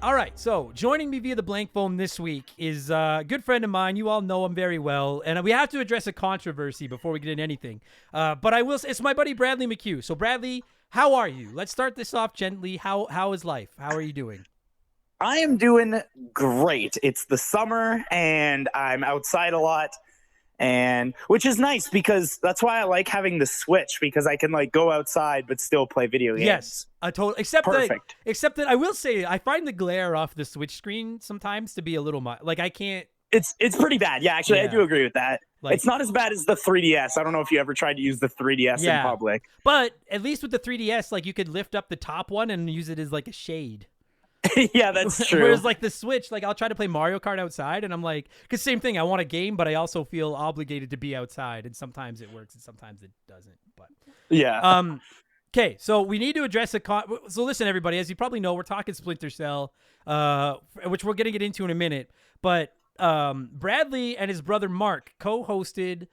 All right, so joining me via the blank phone this week is a good friend of mine. You all know him very well, and we have to address a controversy before we get into anything. But I will say, it's my buddy Bradley McHugh. So Bradley, how are you? Let's start this off gently. How is life? How are you doing? I am doing great. It's the summer, and I'm outside a lot, and which is nice because that's why I like having the Switch, because I can like go outside but still play video games. Yes, except Perfect. that I will say I find the glare off the Switch screen sometimes to be a little much. Like I can't. It's pretty bad. Yeah, actually, Yeah. I do agree with that. Like, it's not as bad as the 3DS. I don't know if you ever tried to use the 3DS in public. But at least with the 3DS, like you could lift up the top one and use it as like a shade. Yeah, that's true. Whereas like the Switch, like I'll try to play Mario Kart outside and I'm like, because same thing, I want a game, but I also feel obligated to be outside, and sometimes it works and sometimes it doesn't. But yeah. Okay, so we need to address so listen, everybody, as you probably know, we're talking Splinter Cell, which we're gonna get into in a minute. But Bradley and his brother Mark co-guest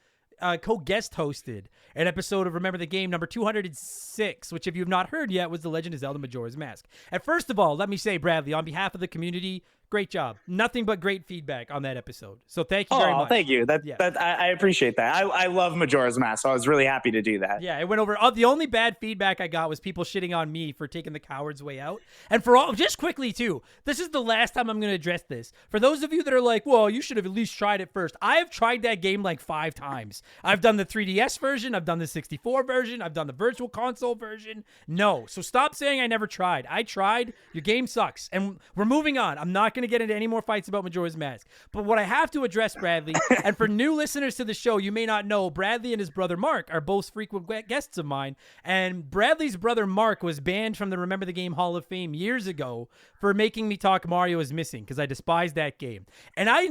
hosted an episode of Remember the Game number 206, which if you've not heard yet was The Legend of Zelda Majora's Mask. And first of all, let me say, Bradley, on behalf of the community, great job. Nothing but great feedback on that episode. So thank you very much. Thank you. I appreciate that. I love Majora's Mask, so I was really happy to do that. Yeah, it went over. The only bad feedback I got was people shitting on me for taking the coward's way out. And just quickly too, this is the last time I'm going to address this. For those of you that are like, well, you should have at least tried it first. I have tried that game like 5 times. I've done the 3DS version. I've done the 64 version. I've done the Virtual Console version. No. So stop saying I never tried. I tried. Your game sucks. And we're moving on. I'm not going to get into any more fights about Majora's Mask. But what I have to address, Bradley, and for new listeners to the show, you may not know, Bradley and his brother Mark are both frequent guests of mine. And Bradley's brother Mark was banned from the Remember the Game Hall of Fame years ago for making me talk Mario is Missing, because I despised that game. And I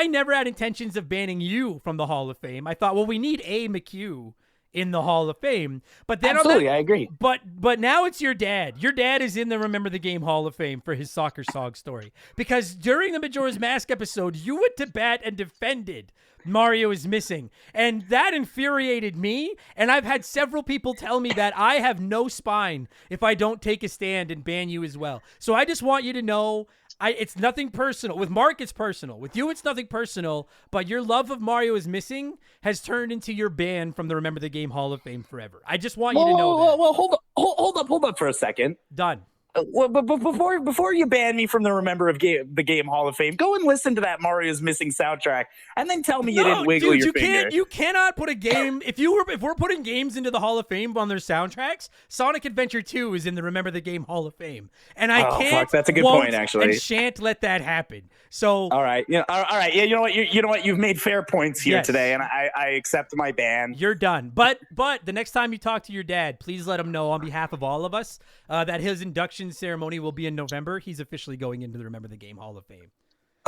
never had intentions of banning you from the Hall of Fame. I thought, well, we need a McHugh in the Hall of Fame. But then absolutely, I agree. But now it's your dad. Your dad is in the Remember the Game Hall of Fame for his soccer song story. Because during the Majora's Mask episode, you went to bat and defended Mario is Missing. And that infuriated me. And I've had several people tell me that I have no spine if I don't take a stand and ban you as well. So I just want you to know, it's nothing personal. With Mark, it's personal. With you, it's nothing personal. But your love of Mario is Missing has turned into your ban from the Remember the Game Hall of Fame forever. I just want you to know that. Well, hold up for a second. Done. But before you ban me from the Remember the Game Hall of Fame, go and listen to that Mario's Missing soundtrack, and then tell me you didn't wiggle your finger. You cannot put a game. If we're putting games into the Hall of Fame on their soundtracks, Sonic Adventure 2 is in the Remember the Game Hall of Fame, and I can't. Fuck, that's a good point, actually. And shan't let that happen. So all right, all right. Yeah, you know what? You've made fair points here today, and I accept my ban. You're done. But the next time you talk to your dad, please let him know on behalf of all of us that his induction ceremony will be in November. He's officially going into the Remember the Game Hall of Fame.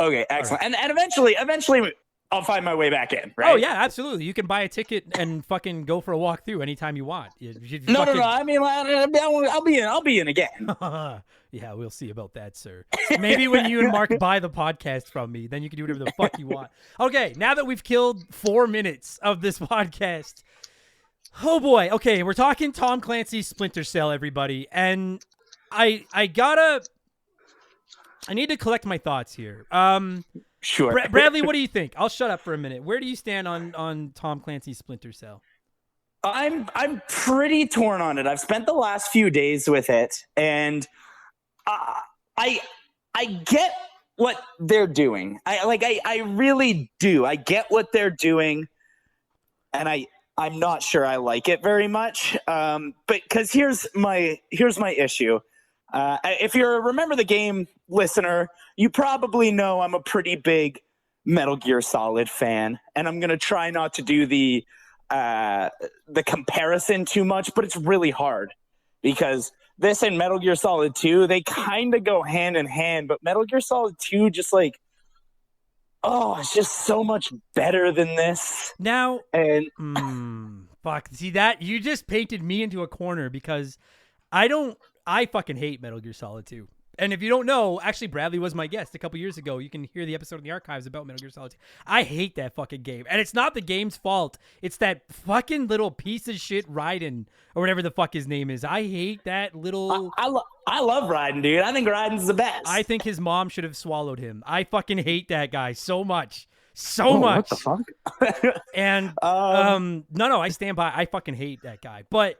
Okay, excellent. Right. And eventually I'll find my way back in, right? Oh yeah, absolutely. You can buy a ticket and fucking go for a walkthrough anytime you want. No. I mean, I'll be in again. Yeah, we'll see about that, sir. Maybe when you and Mark buy the podcast from me, then you can do whatever the fuck you want. Okay, now that we've killed 4 minutes of this podcast, oh boy. Okay, we're talking Tom Clancy's Splinter Cell, everybody, and I need to collect my thoughts here. Sure. Bradley, what do you think? I'll shut up for a minute. Where do you stand on Tom Clancy's Splinter Cell? I'm pretty torn on it. I've spent the last few days with it, and I get what they're doing. I really do. I get what they're doing, and I'm not sure I like it very much. But because here's my issue. If you're a Remember the Game listener, you probably know I'm a pretty big Metal Gear Solid fan, and I'm gonna try not to do the comparison too much, but it's really hard because this and Metal Gear Solid 2, they kind of go hand in hand, but Metal Gear Solid 2 just like, oh, it's just so much better than this. Now, And fuck, see that? You just painted me into a corner because I fucking hate Metal Gear Solid 2. And if you don't know, actually Bradley was my guest a couple years ago. You can hear the episode in the archives about Metal Gear Solid 2. I hate that fucking game. And it's not the game's fault. It's that fucking little piece of shit Raiden, or whatever the fuck his name is. I hate that little... I love Raiden, dude. I think Raiden's the best. I think his mom should have swallowed him. I fucking hate that guy so much. So much. What the fuck? And no, I stand by. I fucking hate that guy. But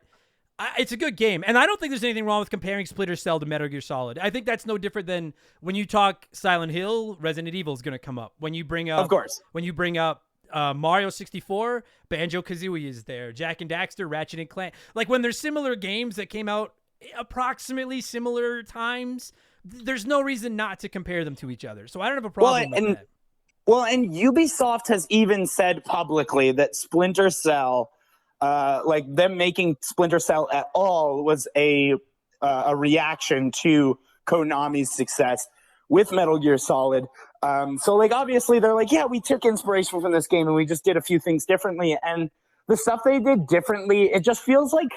it's a good game, and I don't think there's anything wrong with comparing Splinter Cell to Metal Gear Solid. I think that's no different than when you talk Silent Hill, Resident Evil is going to come up. When you bring up, of course, when you bring up Mario 64, Banjo-Kazooie is there. Jack and Daxter, Ratchet and Clank. Like when there's similar games that came out approximately similar times, there's no reason not to compare them to each other. So I don't have a problem with that. Well, and Ubisoft has even said publicly that Splinter Cell, like them making Splinter Cell at all, was a reaction to Konami's success with Metal Gear Solid. So, like, obviously they're like, yeah, we took inspiration from this game and we just did a few things differently. And the stuff they did differently, it just feels like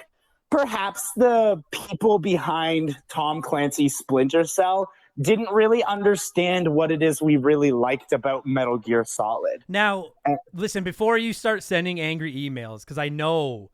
perhaps the people behind Tom Clancy's Splinter Cell didn't really understand what it is we really liked about Metal Gear Solid. Now, listen, before you start sending angry emails, because I know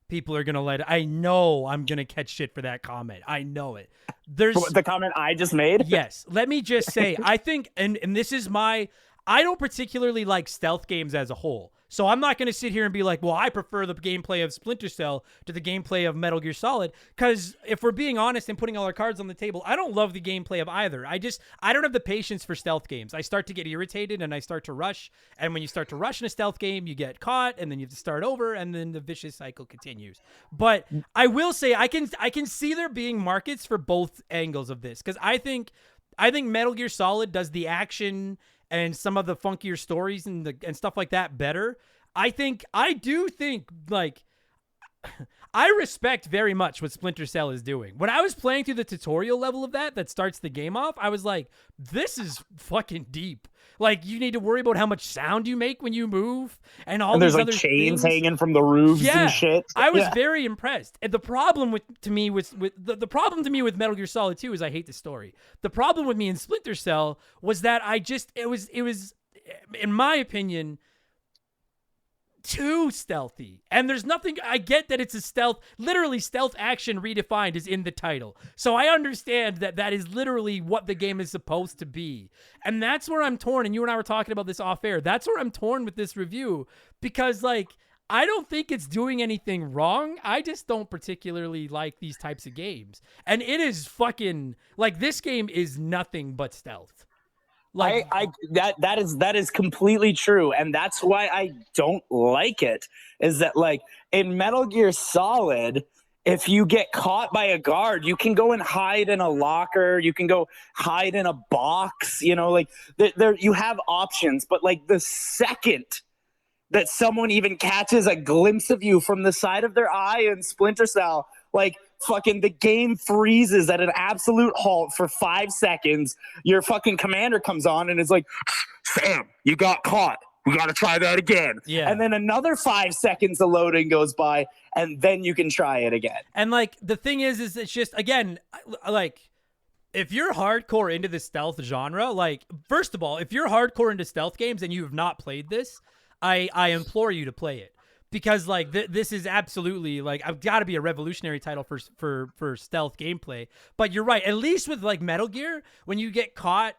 people are going to I know I'm going to catch shit for that comment. I know it. There's the comment I just made? Yes. Let me just say, I think, and this is I don't particularly like stealth games as a whole. So I'm not going to sit here and be like, well, I prefer the gameplay of Splinter Cell to the gameplay of Metal Gear Solid. Because if we're being honest and putting all our cards on the table, I don't love the gameplay of either. I don't have the patience for stealth games. I start to get irritated and I start to rush. And when you start to rush in a stealth game, you get caught and then you have to start over and then the vicious cycle continues. But I will say I can see there being markets for both angles of this. Because I think Metal Gear Solid does the action and some of the funkier stories and stuff like that better. I do think, like, I respect very much what Splinter Cell is doing. When I was playing through the tutorial level of that starts the game off, I was like, this is fucking deep. Like, you need to worry about how much sound you make when you move and all these other things. There's like chains hanging from the roofs and shit. I was very impressed. And the problem to me with Metal Gear Solid 2 is I hate the story. The problem with me in Splinter Cell was that it was in my opinion too stealthy. And there's nothing, I get that it's a literally stealth action redefined is in the title. So I understand that is literally what the game is supposed to be. And that's where I'm torn. And you and I were talking about this off air. That's where I'm torn with this review because, like, I don't think it's doing anything wrong. I just don't particularly like these types of games. And it is fucking, like, this game is nothing but stealth. Like, that is completely true, and that's why I don't like it. Is that, like, in Metal Gear Solid, if you get caught by a guard, you can go and hide in a locker, you can go hide in a box, you know, like there you have options. But like the second that someone even catches a glimpse of you from the side of their eye in Splinter Cell, like, fucking the game freezes at an absolute halt for 5 seconds. Your fucking commander comes on and is like, Sam, you got caught. We got to try that again. Yeah. And then another 5 seconds of loading goes by and then you can try it again. And like, the thing is it's just, again, like, if you're hardcore into the stealth genre, like, first of all, if you're hardcore into stealth games and you have not played this, I implore you to play it. Because, like, this is absolutely, like, I've got to be a revolutionary title for stealth gameplay. But you're right. At least with, like, Metal Gear, when you get caught,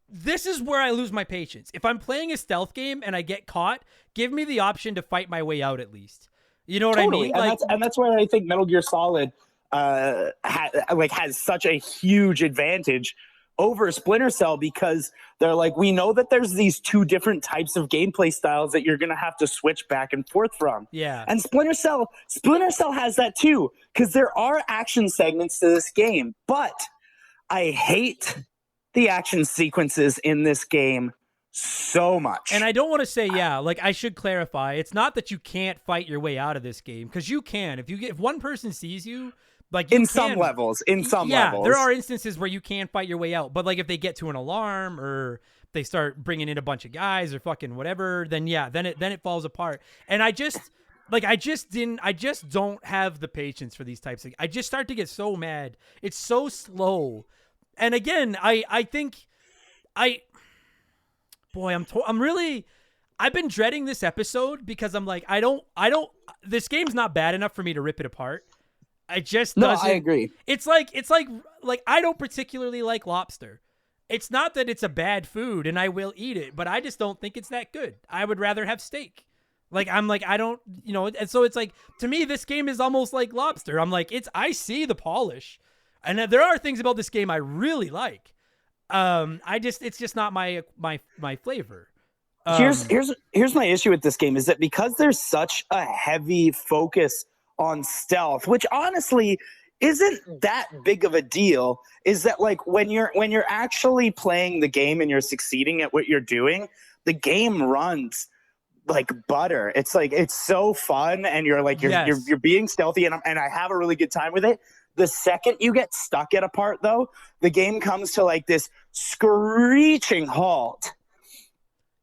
this is where I lose my patience. If I'm playing a stealth game and I get caught, give me the option to fight my way out at least. You know what I mean? And that's where I think Metal Gear Solid has such a huge advantage over Splinter Cell, because they're like, we know that there's these two different types of gameplay styles that you're going to have to switch back and forth from. Yeah. And Splinter Cell has that too, because there are action segments to this game, but I hate the action sequences in this game so much. And I don't want to say, like, I should clarify. It's not that you can't fight your way out of this game, because you can. If one person sees you, Like, you in can, some levels, yeah, there are instances where you can fight your way out, but like if they get to an alarm or they start bringing in a bunch of guys or fucking whatever, then yeah, then it falls apart. And I just don't have the patience for these types of. I just start to get so mad. It's so slow. And again, I think boy, I'm really. I've been dreading this episode because I'm like, I don't. This game's not bad enough for me to rip it apart. I just doesn't. I agree. It's like I don't particularly like lobster. It's not that it's a bad food and I will eat it, but I just don't think it's that good. I would rather have steak. Like, I'm like, I don't, and so it's like, to me, this game is almost like lobster. I'm like, I see the polish, and there are things about this game I really like. It's just not my flavor. Here's my issue with this game is that because there's such a heavy focus on stealth, which honestly isn't that big of a deal, is that like when you're actually playing the game and you're succeeding at what you're doing, the game runs like butter. It's like, it's so fun, and you're like, you're being stealthy, and I have a really good time with it. The second you get stuck at a part, though, the game comes to like this screeching halt.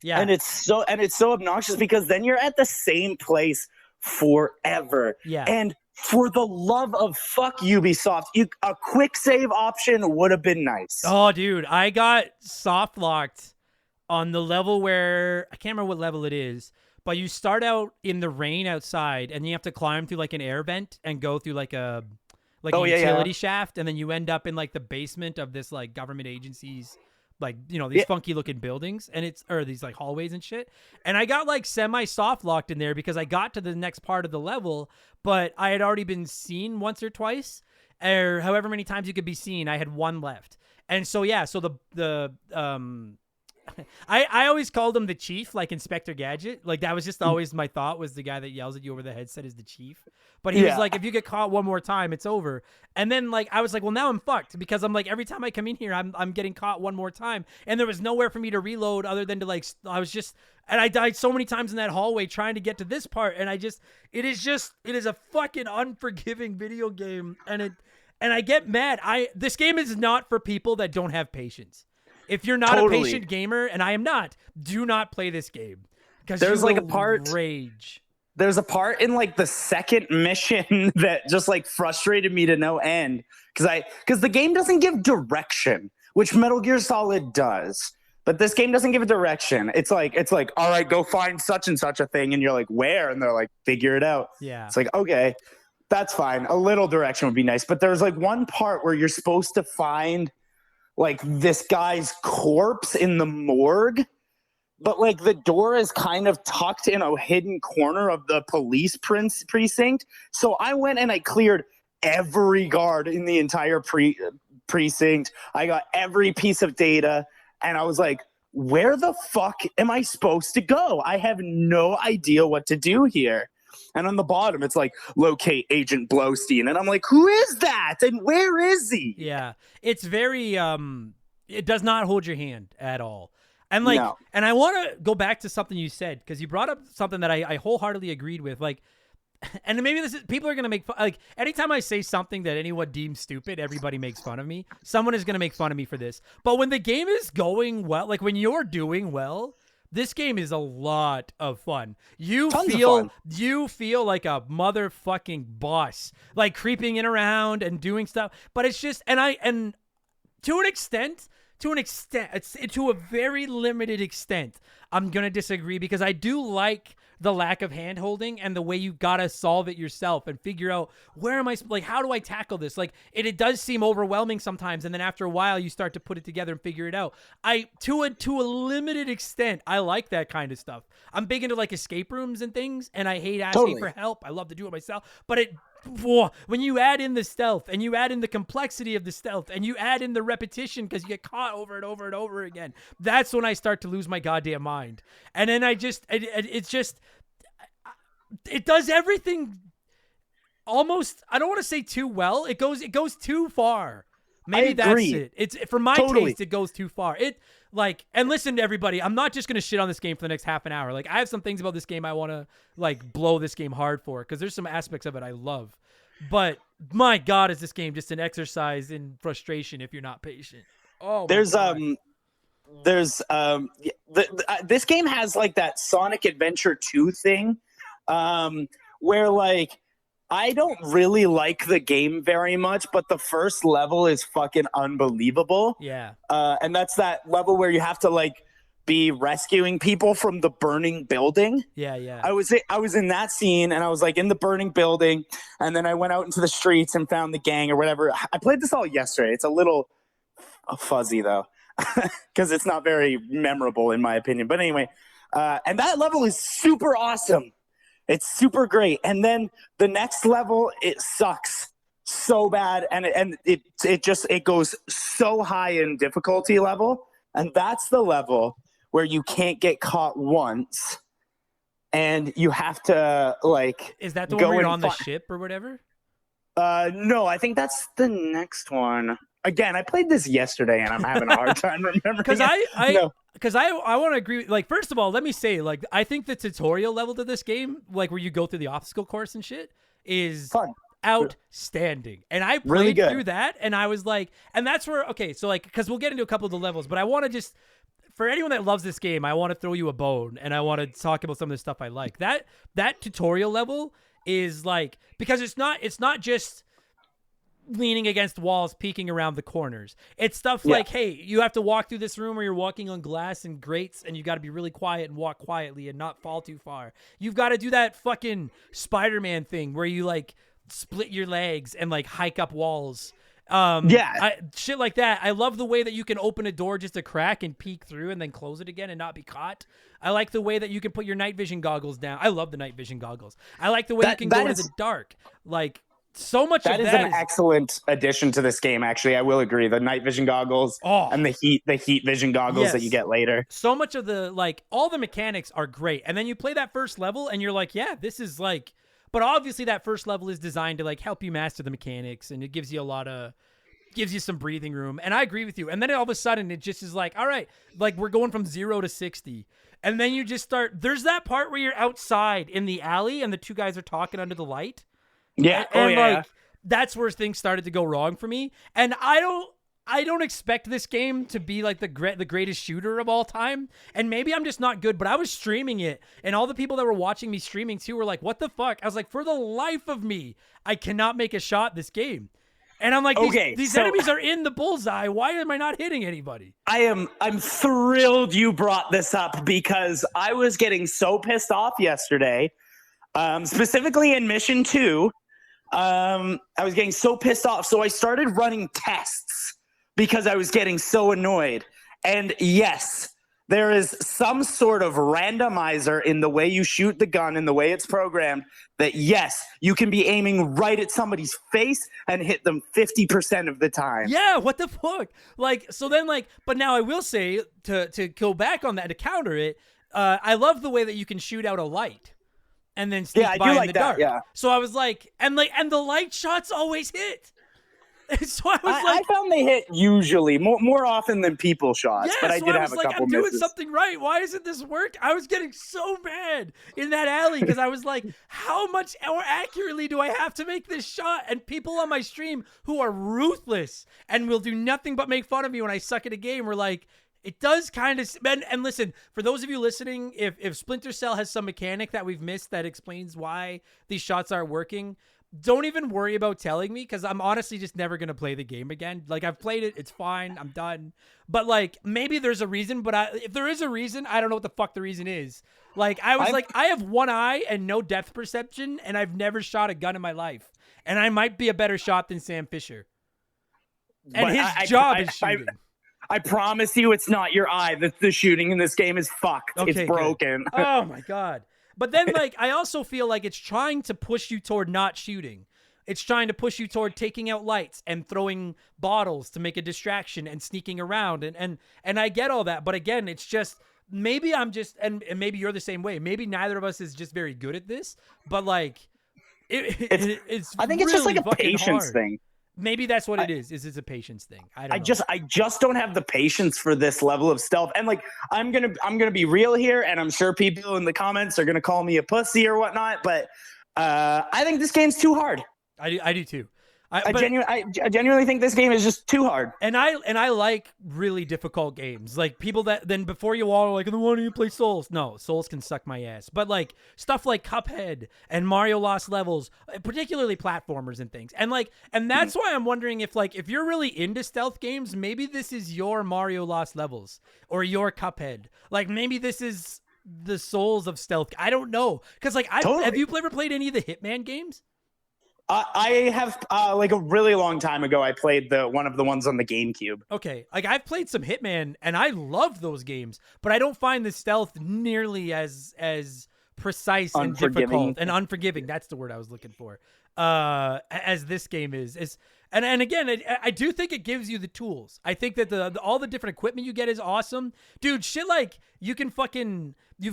Yeah. And it's so obnoxious because then you're at the same place forever. Yeah. And for the love of fuck Ubisoft, a quick save option would have been nice. Oh, dude, I got soft locked on the level where I can't remember what level it is, but you start out in the rain outside, and you have to climb through like an air vent and go through like a utility shaft, and then you end up in like the basement of this like government agency's like, these funky looking buildings, and these like hallways and shit. And I got like semi soft locked in there because I got to the next part of the level, but I had already been seen once or twice, or however many times you could be seen. I had one left. And so, yeah, so I always called him the Chief, like Inspector Gadget. Like, that was just always my thought, was the guy that yells at you over the headset is the Chief. But he was like, if you get caught one more time, it's over. And then like I was like, well, now I'm fucked, because I'm like, every time I come in here, I'm getting caught one more time, and there was nowhere for me to reload other than to like, and I died so many times in that hallway trying to get to this part, and it is a fucking unforgiving video game, and I get mad. This game is not for people that don't have patience. If you're not a patient gamer, and I am not, do not play this game, because there's like a part rage. There's a part in like the second mission that just like frustrated me to no end, because the game doesn't give direction, which Metal Gear Solid does, but this game doesn't give a direction. It's like, all right, go find such and such a thing, and you're like, where? And they're like, figure it out. Yeah. It's like, okay, that's fine. A little direction would be nice, but there's like one part where you're supposed to find like this guy's corpse in the morgue, but like the door is kind of tucked in a hidden corner of the police precinct. So I went and I cleared every guard in the entire precinct. I got every piece of data, and I was like, where the fuck am I supposed to go? I have no idea what to do here. And on the bottom, it's like, locate Agent Blowstein. And I'm like, who is that? And where is he? Yeah. It's very, it does not hold your hand at all. And like, no. And I want to go back to something you said, because you brought up something that I wholeheartedly agreed with. Like, and maybe people are going to make fun. Like, anytime I say something that anyone deems stupid, everybody makes fun of me. Someone is going to make fun of me for this. But when the game is going well, like when you're doing well, this game is a lot of fun. You feel like a motherfucking boss, like creeping in around and doing stuff. But it's just, and to an extent, to a very limited extent, I'm going to disagree, because I do like the lack of hand holding and the way you got to solve it yourself and figure out, where am I, like, how do I tackle this? Like, it does seem overwhelming sometimes. And then after a while, you start to put it together and figure it out. To a limited extent, I like that kind of stuff. I'm big into like escape rooms and things, and I hate asking for help. I love to do it myself, but when you add in the stealth, and you add in the complexity of the stealth, and you add in the repetition because you get caught over and over and over again, that's when I start to lose my goddamn mind. And then it does everything almost, I don't want to say too well. It goes too far. Maybe that's it. It's, for my taste, it goes too far. And listen to everybody, I'm not just going to shit on this game for the next half an hour. Like, I have some things about this game I want to like blow this game hard for, because there's some aspects of it I love. But my God, is this game just an exercise in frustration if you're not patient? Oh, my There's God. this game has like that Sonic Adventure 2 thing, where like I don't really like the game very much, but the first level is fucking unbelievable. Yeah. And that's that level where you have to like be rescuing people from the burning building. Yeah. I was in that scene, and I was like in the burning building, and then I went out into the streets and found the gang or whatever. I played this all yesterday. It's a little fuzzy though, because it's not very memorable in my opinion. But anyway, and that level is super awesome. It's super great. And then the next level, it sucks so bad, and it goes so high in difficulty level, and that's the level where you can't get caught once, and you have to like. Is that the go one where you're and on the ship or whatever? No, I think that's the next one. Again, I played this yesterday, and I'm having a hard time remembering. Because No. I want to agree. Like, first of all, let me say, like, I think the tutorial level to this game, like where you go through the obstacle course and shit, is Fun. Outstanding. And I Really played good. through that, and I was like, and that's where, okay, so like, because we'll get into a couple of the levels, but I want to just, for anyone that loves this game, I want to throw you a bone, and I want to talk about some of the stuff I like. That tutorial level is like, because it's not just leaning against walls, peeking around the corners. It's stuff like, hey, you have to walk through this room where you're walking on glass and grates, and you got to be really quiet and walk quietly and not fall too far. You've got to do that fucking Spider-Man thing where you like split your legs and like hike up walls. Shit like that. I love the way that you can open a door just a crack and peek through and then close it again and not be caught. I like the way that you can put your night vision goggles down. I love the night vision goggles. I like the way you can go into the dark. Like, so much That of is that an excellent addition to this game. Actually, I will agree. The night vision goggles and the heat vision goggles that you get later. So much of the, like, all the mechanics are great. And then you play that first level and you're like, yeah, this is like, but obviously that first level is designed to like help you master the mechanics, and it gives you some breathing room. And I agree with you. And then all of a sudden it just is like, all right, like we're going from 0 to 60. And then you just start, there's that part where you're outside in the alley and the two guys are talking under the light. Yeah. And that's where things started to go wrong for me. And I don't expect this game to be like the greatest shooter of all time. And maybe I'm just not good, but I was streaming it, and all the people that were watching me streaming too were like, what the fuck? I was like, for the life of me, I cannot make a shot this game. And I'm like, these enemies are in the bullseye. Why am I not hitting anybody? I'm thrilled you brought this up, because I was getting so pissed off yesterday, specifically in Mission 2. I was getting so pissed off, so I started running tests because I was getting so annoyed. And yes, there is some sort of randomizer in the way you shoot the gun and the way it's programmed that, yes, you can be aiming right at somebody's face and hit them 50% of the time. Yeah, what the fuck? Like, so then, like, but now I will say, to go back on that, to counter it, I love the way that you can shoot out a light and then sneak by in the dark. Yeah. So I was like, and the light shots always hit. So I found they hit usually more often than people shots, but I did have a couple I'm doing misses. something right. Why isn't this work? I was getting so mad in that alley because I was like, how much more accurately do I have to make this shot? And people on my stream who are ruthless and will do nothing but make fun of me when I suck at a game were like, it does kind of, and listen, for those of you listening, if Splinter Cell has some mechanic that we've missed that explains why these shots aren't working, don't even worry about telling me, because I'm honestly just never going to play the game again. Like, I've played it. It's fine. I'm done. But, like, maybe there's a reason, but if there is a reason, I don't know what the fuck the reason is. Like, I have one eye and no depth perception, and I've never shot a gun in my life. And I might be a better shot than Sam Fisher. And his job is shooting. I promise you it's not your eye. The shooting in this game is fucked. Okay, it's broken. Oh, my God. But then, like, I also feel like it's trying to push you toward not shooting. It's trying to push you toward taking out lights and throwing bottles to make a distraction and sneaking around. And I get all that. But again, it's just, maybe I'm just, and maybe you're the same way. Maybe neither of us is just very good at this. But, like, it's I think it's really just like a patience hard. thing. Maybe that's what it is. It's a patience thing. I just don't have the patience for this level of stealth. And like, I'm gonna be real here, and I'm sure people in the comments are gonna call me a pussy or whatnot, but I think this game's too hard. I do too. I genuinely think this game is just too hard. And I like really difficult games. Like people that then before you all are like, why don't you play Souls? No, Souls can suck my ass. But like stuff like Cuphead and Mario Lost Levels, particularly platformers and things. And that's why I'm wondering if you're really into stealth games, maybe this is your Mario Lost Levels or your Cuphead. Like maybe this is the Souls of stealth. I don't know. Because have you ever played any of the Hitman games? I have like a really long time ago. I played one of the ones on the GameCube. Okay, like I've played some Hitman, and I love those games, but I don't find the stealth nearly as precise and difficult and unforgiving. That's the word I was looking for. As this game is. And again, I do think it gives you the tools. I think that all the different equipment you get is awesome. Dude, shit like you've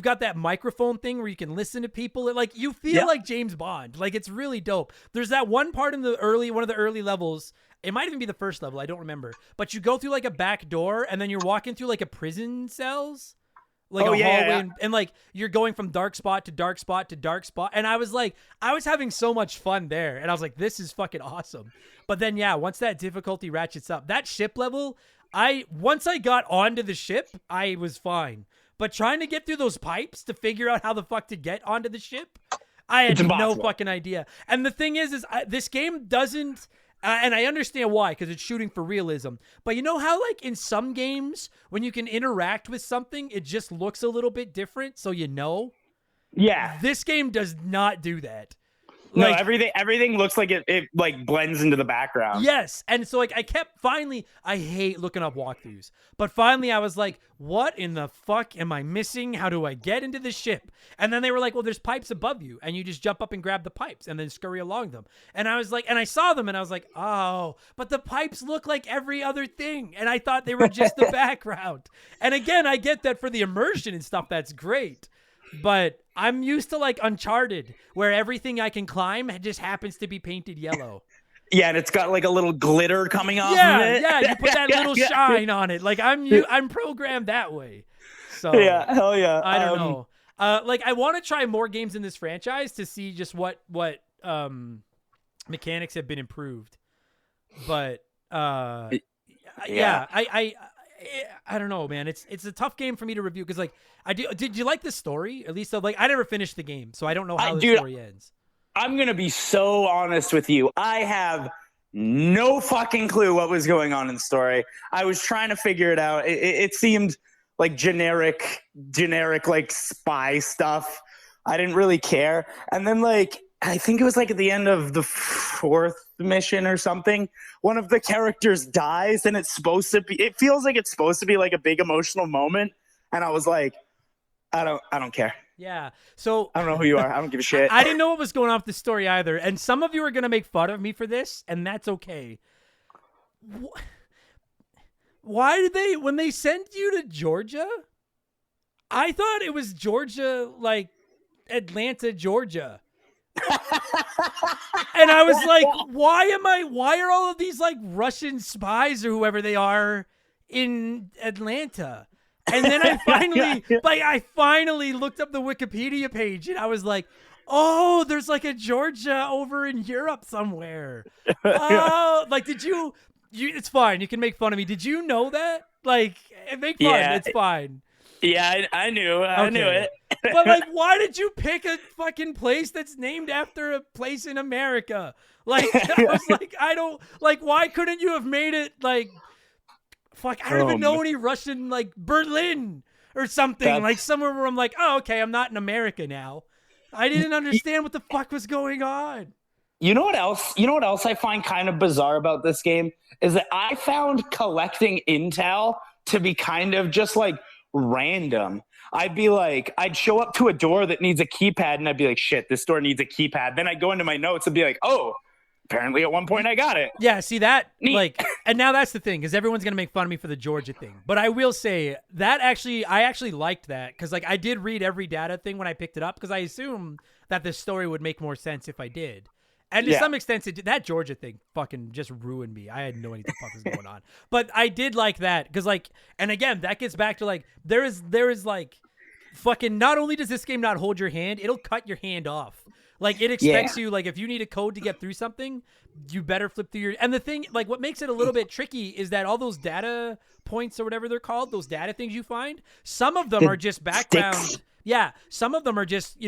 got that microphone thing where you can listen to people. Like you feel like James Bond. Like it's really dope. There's that one part in one of the early levels. It might even be the first level. I don't remember. But you go through like a back door and then you're walking through like a prison cells. Like a hallway. Yeah. And like you're going from dark spot to dark spot to dark spot. And I was having so much fun there. And I was like, this is fucking awesome. But then, once that difficulty ratchets up, that ship level, once I got onto the ship, I was fine. But trying to get through those pipes to figure out how the fuck to get onto the ship, I had no fucking idea. And the thing is this game doesn't, and I understand why, because it's shooting for realism. But you know how, like, in some games, when you can interact with something, it just looks a little bit different, so you know? Yeah. This game does not do that. No, everything looks like it like blends into the background. Yes. And so like I hate looking up walkthroughs. But finally I was like, what in the fuck am I missing? How do I get into the ship? And then they were like, well, there's pipes above you and you just jump up and grab the pipes and then scurry along them. And I was like, and I saw them and I was like, oh, but the pipes look like every other thing. And I thought they were just the background. And again, I get that for the immersion and stuff, that's great. But I'm used to like Uncharted, where everything I can climb just happens to be painted yellow. Yeah, and it's got like a little glitter coming off of it. Yeah, you put that little shine on it. Like I'm programmed that way. So yeah, hell yeah. I don't know. Like I want to try more games in this franchise to see just what mechanics have been improved. But I don't know, man. It's a tough game for me to review because, like, did you like the story? At least, like, I never finished the game, so I don't know how the story ends. I'm gonna be so honest with you. I have no fucking clue what was going on in the story. I was trying to figure it out. It seemed like generic like spy stuff. I didn't really care. And then, like, I think it was like at the end of the fourth mission or something, one of the characters dies, and it feels like it's supposed to be like a big emotional moment. And I was like, I don't care. Yeah. So I don't know who you are. I don't give a shit. I didn't know what was going on with the story either. And some of you are going to make fun of me for this, and that's okay. Why did when they sent you to Georgia? I thought it was Georgia, like Atlanta, Georgia. And I was like, why are all of these like Russian spies or whoever they are in Atlanta? And then I finally looked up the Wikipedia page and I was like, oh, there's like a Georgia over in Europe somewhere. Oh, like, did you it's fine. You can make fun of me. Did you know that? Like, make fun. Yeah, it's fine. Yeah, I knew. I knew it. But, like, why did you pick a fucking place that's named after a place in America? Like, I was like, why couldn't you have made it, like, fuck, I don't even know any Russian, like, Berlin or something. Like, somewhere where I'm like, oh, okay, I'm not in America now. I didn't understand what the fuck was going on. You know what else I find kind of bizarre about this game? Is that I found collecting intel to be kind of just, like, random. I'd show up to a door that needs a keypad and I'd be like, shit, this door needs a keypad. Then I'd go into my notes and be like, oh, apparently at one point I got it. Yeah, see that? Neat. Like, and now that's the thing, because everyone's going to make fun of me for the Georgia thing. But I will say that I actually liked that, because, like, I did read every data thing when I picked it up, because I assumed that this story would make more sense if I did. And to some extent, that Georgia thing fucking just ruined me. I had no idea what the fuck was going on. But I did like that, because, like, and again, that gets back to, like, there is like, fucking, not only does this game not hold your hand, it'll cut your hand off. Like it expects you, like if you need a code to get through something, you better flip through your. And the thing, like what makes it a little bit tricky is that all those data points or whatever they're called, those data things you find, some of them are just background. Sticks. Yeah, some of them are just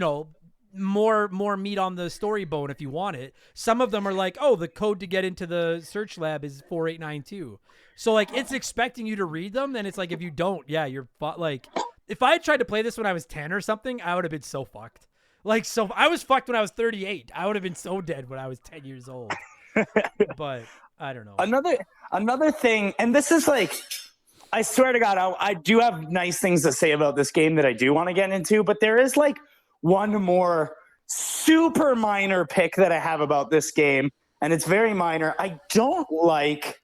more meat on the story bone if you want it. Some of them are like, oh, the code to get into the search lab is 4892. So like it's expecting you to read them, and it's like if you don't, yeah, you're like. If I had tried to play this when I was 10 or something, I would have been so fucked. Like, so I was fucked when I was 38. I would have been so dead when I was 10 years old. But I don't know. Another thing, and this is like, I swear to God, I do have nice things to say about this game that I do want to get into, but there is like one more super minor pick that I have about this game, and it's very minor. I don't like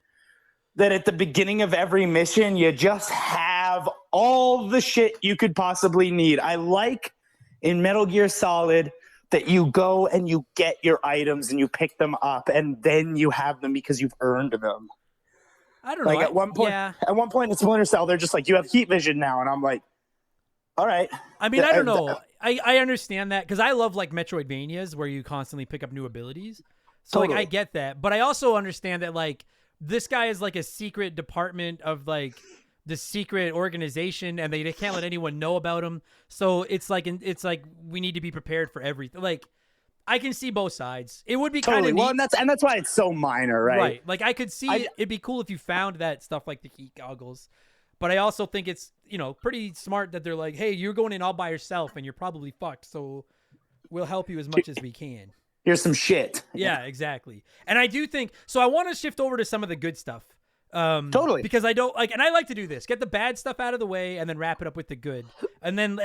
that at the beginning of every mission, you just have all the shit you could possibly need. I like in Metal Gear Solid that you go and you get your items and you pick them up and then you have them because you've earned them. I don't know. Like at one point in Splinter Cell, they're just like, you have heat vision now. And I'm like, all right. I mean, I don't know. I understand that because I love like Metroidvanias where you constantly pick up new abilities. So totally. Like I get that. But I also understand that like this guy is like a secret department of like the secret organization, and they can't let anyone know about him. So it's like we need to be prepared for everything. Like I can see both sides. It would be kind of well, and that's why it's so minor, right? Right. Like I could see it'd be cool if you found that stuff like the heat goggles. But I also think it's, pretty smart that they're like, hey, you're going in all by yourself and you're probably fucked. So we'll help you as much as we can. Here's some shit. Yeah, exactly. And I do think so. I want to shift over to some of the good stuff. Totally. Because I don't like, and I like to do this, get the bad stuff out of the way and then wrap it up with the good. And then,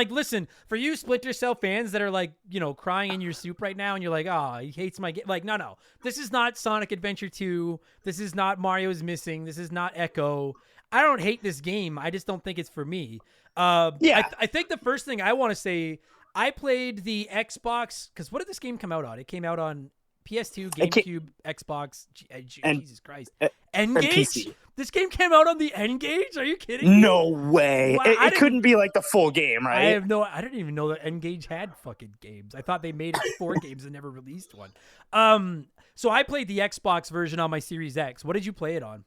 listen, for you Splinter Cell fans that are like, crying in your soup right now and you're like, oh, he hates my game. Like, no, this is not Sonic Adventure 2. This is not Mario's Missing. This is not Echo. I don't hate this game. I just don't think it's for me. I think the first thing I want to say, I played the Xbox, because what did this game come out on? It came out on PS2, GameCube, Xbox, Jesus Christ. N-Gage? This game came out on the N-Gage? Are you kidding me? No way. Wow, it couldn't be like the full game, right? I didn't even know that N-Gage had fucking games. I thought they made it 4 games and never released one. So I played the Xbox version on my Series X. What did you play it on?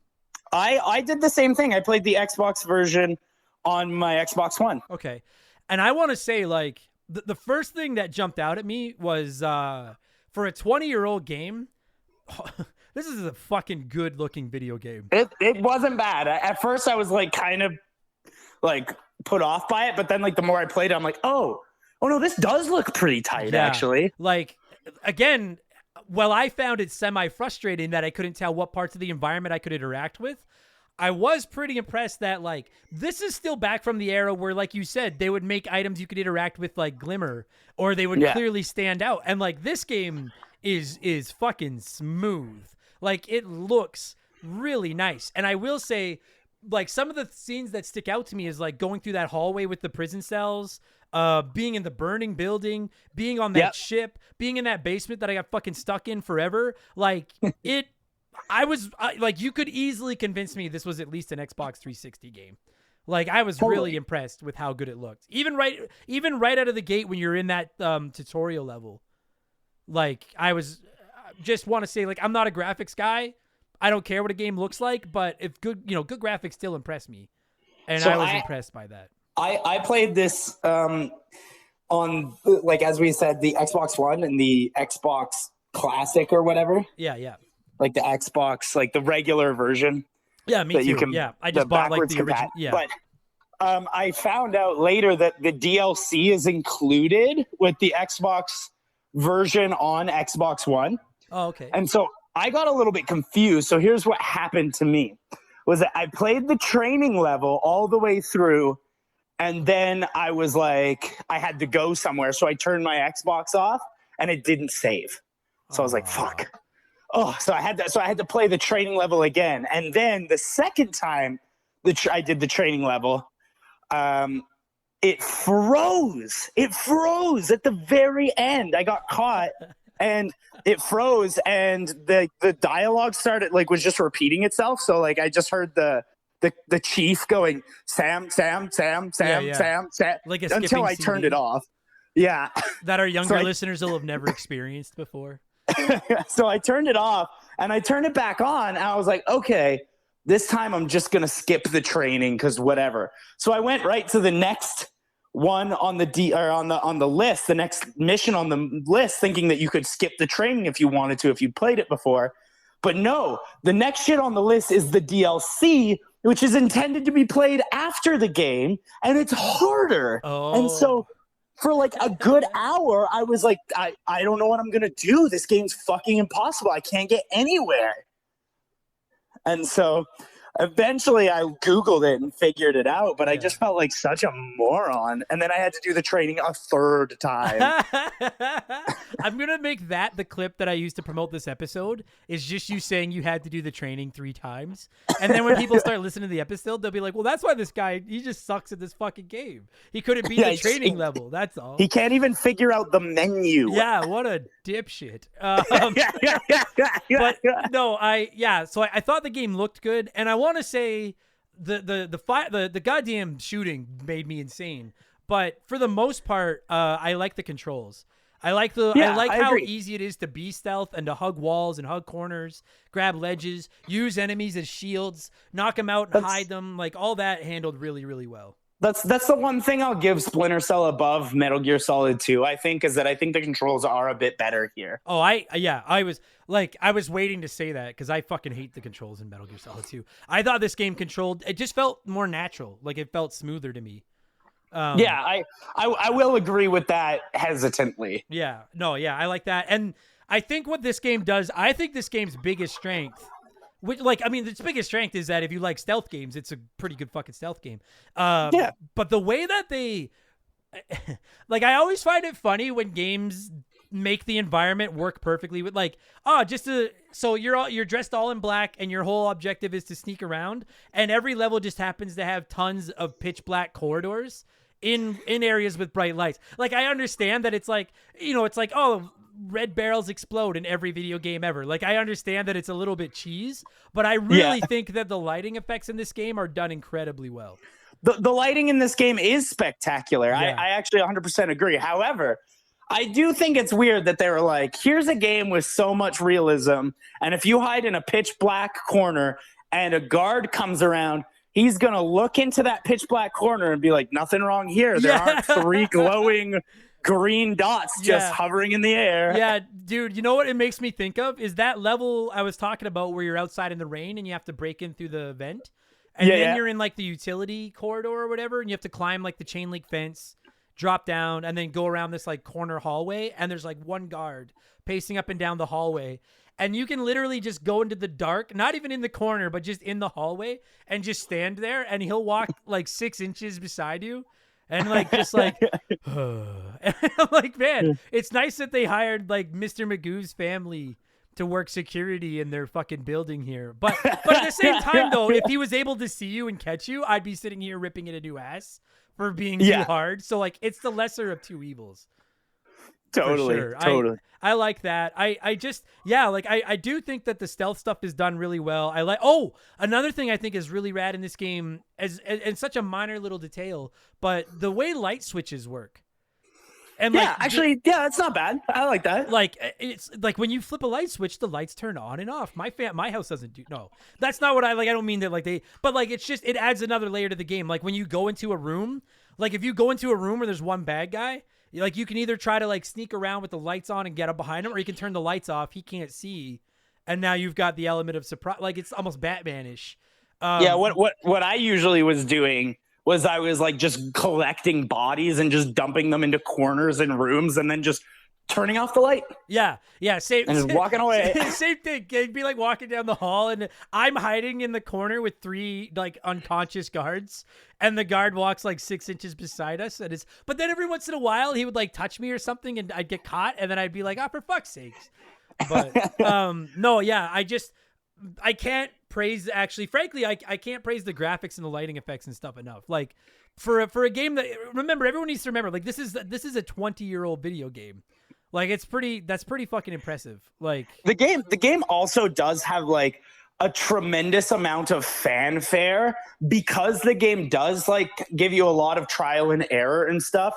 I did the same thing. I played the Xbox version on my Xbox One. Okay. And I want to say, like, the first thing that jumped out at me was for a 20-year-old game, this is a fucking good-looking video game. It wasn't bad. At first, I was, like, kind of, like, put off by it. But then, like, the more I played it, I'm like, oh no, this does look pretty tight, actually. Like, again, well, I found it semi-frustrating that I couldn't tell what parts of the environment I could interact with. I was pretty impressed that, like, this is still back from the era where, like you said, they would make items you could interact with, like, glimmer, or they would clearly stand out. And, like, this game is fucking smooth. Like, it looks really nice. And I will say, like, some of the scenes that stick out to me is, like, going through that hallway with the prison cells, being in the burning building, being on that ship, being in that basement that I got fucking stuck in forever. Like, you could easily convince me this was at least an Xbox 360 game. Like, I was really impressed with how good it looked. Even right out of the gate when you're in that tutorial level. Like, I was just want to say, like, I'm not a graphics guy. I don't care what a game looks like, but if good graphics still impress me. And so I was impressed by that. I played this on, like, as we said, the Xbox One and the Xbox Classic or whatever. Yeah. Like the Xbox, like the regular version. Yeah, me too. I just bought like the original. Yeah. But I found out later that the DLC is included with the Xbox version on Xbox One. Oh, okay. And so I got a little bit confused. So here's what happened to me. Was that I played the training level all the way through, and then I was like, I had to go somewhere. So I turned my Xbox off and it didn't save. So I was like, fuck. So I had to play the training level again. And then the second time I did the training level, it froze. It froze at the very end. I got caught and it froze, and the dialogue started, like, was just repeating itself. So, like, I just heard the chief going, Sam, Like until I turned it off. Yeah. that our younger So listeners will have never experienced before. So I turned it off and I turned it back on. And I was like, okay, this time I'm just going to skip the training because whatever. So I went right to the next one on the list, the next mission on the list, thinking that you could skip the training if you wanted to, if you played it before. But no, the next shit on the list is the DLC, which is intended to be played after the game, and it's harder. Oh. And so for like a good hour, I was like, I don't know what I'm going to do. This game's fucking impossible. I can't get anywhere. And so eventually I Googled it and figured it out, but I just felt like such a moron. And then I had to do the training a third time. I'm going to make that the clip that I use to promote this episode is just you saying you had to do the training 3 times. And then when people start listening to the episode, they'll be like, well, that's why this guy, he just sucks at this fucking game. He couldn't beat the training level. That's all. He can't even figure out the menu. Yeah, what a dipshit. But no, so I thought the game looked good, and I want to say the goddamn shooting made me insane. But for the most part, I like the controls. I like how agree. easy it is to be stealth and to hug walls and hug corners, grab ledges, use enemies as shields, knock them out and hide them. Like all that handled really, really well. That's the one thing I'll give Splinter Cell above Metal Gear Solid 2, I think, is that I think the controls are a bit better here. Oh, I was waiting to say that because I fucking hate the controls in Metal Gear Solid 2. I thought this game it just felt more natural. Like it felt smoother to me. I will agree with that hesitantly. Yeah, I like that. And I think what this game does, I think this game's biggest strength, its biggest strength is that if you like stealth games, it's a pretty good fucking stealth game. But the way that they, I always find it funny when games make the environment work perfectly with so you're dressed all in black and your whole objective is to sneak around, and every level just happens to have tons of pitch black corridors in areas with bright lights. Like I understand that it's like, red barrels explode in every video game ever. Like I understand that it's a little bit cheese, but I really think that the lighting effects in this game are done incredibly well. The lighting in this game is spectacular. Yeah. I actually 100% agree. However, I do think it's weird that they were like, here's a game with so much realism, and if you hide in a pitch black corner and a guard comes around, he's going to look into that pitch black corner and be like, nothing wrong here. There aren't 3 glowing green dots just hovering in the air. Yeah, dude, you know what it makes me think of is that level I was talking about where you're outside in the rain and you have to break in through the vent. And then you're in like the utility corridor or whatever, and you have to climb like the chain link fence, drop down, and then go around this like corner hallway, and there's like one guard pacing up and down the hallway. And you can literally just go into the dark, not even in the corner, but just in the hallway, and just stand there, and he'll walk like 6 inches beside you. And like, just like, and I'm like, man, it's nice that they hired like Mr. Magoo's family to work security in their fucking building here. But at the same time, though, if he was able to see you and catch you, I'd be sitting here ripping it a new ass for being too hard. So like, it's the lesser of 2 evils. Totally. I like that. I do think that the stealth stuff is done really well. Another thing I think is really rad in this game and such a minor little detail, but the way light switches work. And that's not bad. I like that. Like it's like when you flip a light switch, the lights turn on and off. My house doesn't do. No, that's not what I like. I don't mean that but like it's just it adds another layer to the game. Like when you go into a room, like if you go into a room where there's one bad guy, like you can either try to like sneak around with the lights on and get up behind him, or you can turn the lights off. He can't see, and now you've got the element of surprise. Like it's almost Batman-ish. What I usually was doing was I was like just collecting bodies and just dumping them into corners and rooms and then just turning off the light. Yeah. Same. And just walking away. Same thing. It'd be like walking down the hall and I'm hiding in the corner with 3 like unconscious guards, and the guard walks like 6 inches beside us. But then every once in a while he would like touch me or something and I'd get caught, and then I'd be like, for fuck's sakes. But I can't praise, actually, frankly, I can't praise the graphics and the lighting effects and stuff enough. Like for a game that, remember, everyone needs to remember, like this is a 20-year-old video game. Like that's pretty fucking impressive. Like the game also does have like a tremendous amount of fanfare because the game does like give you a lot of trial and error and stuff.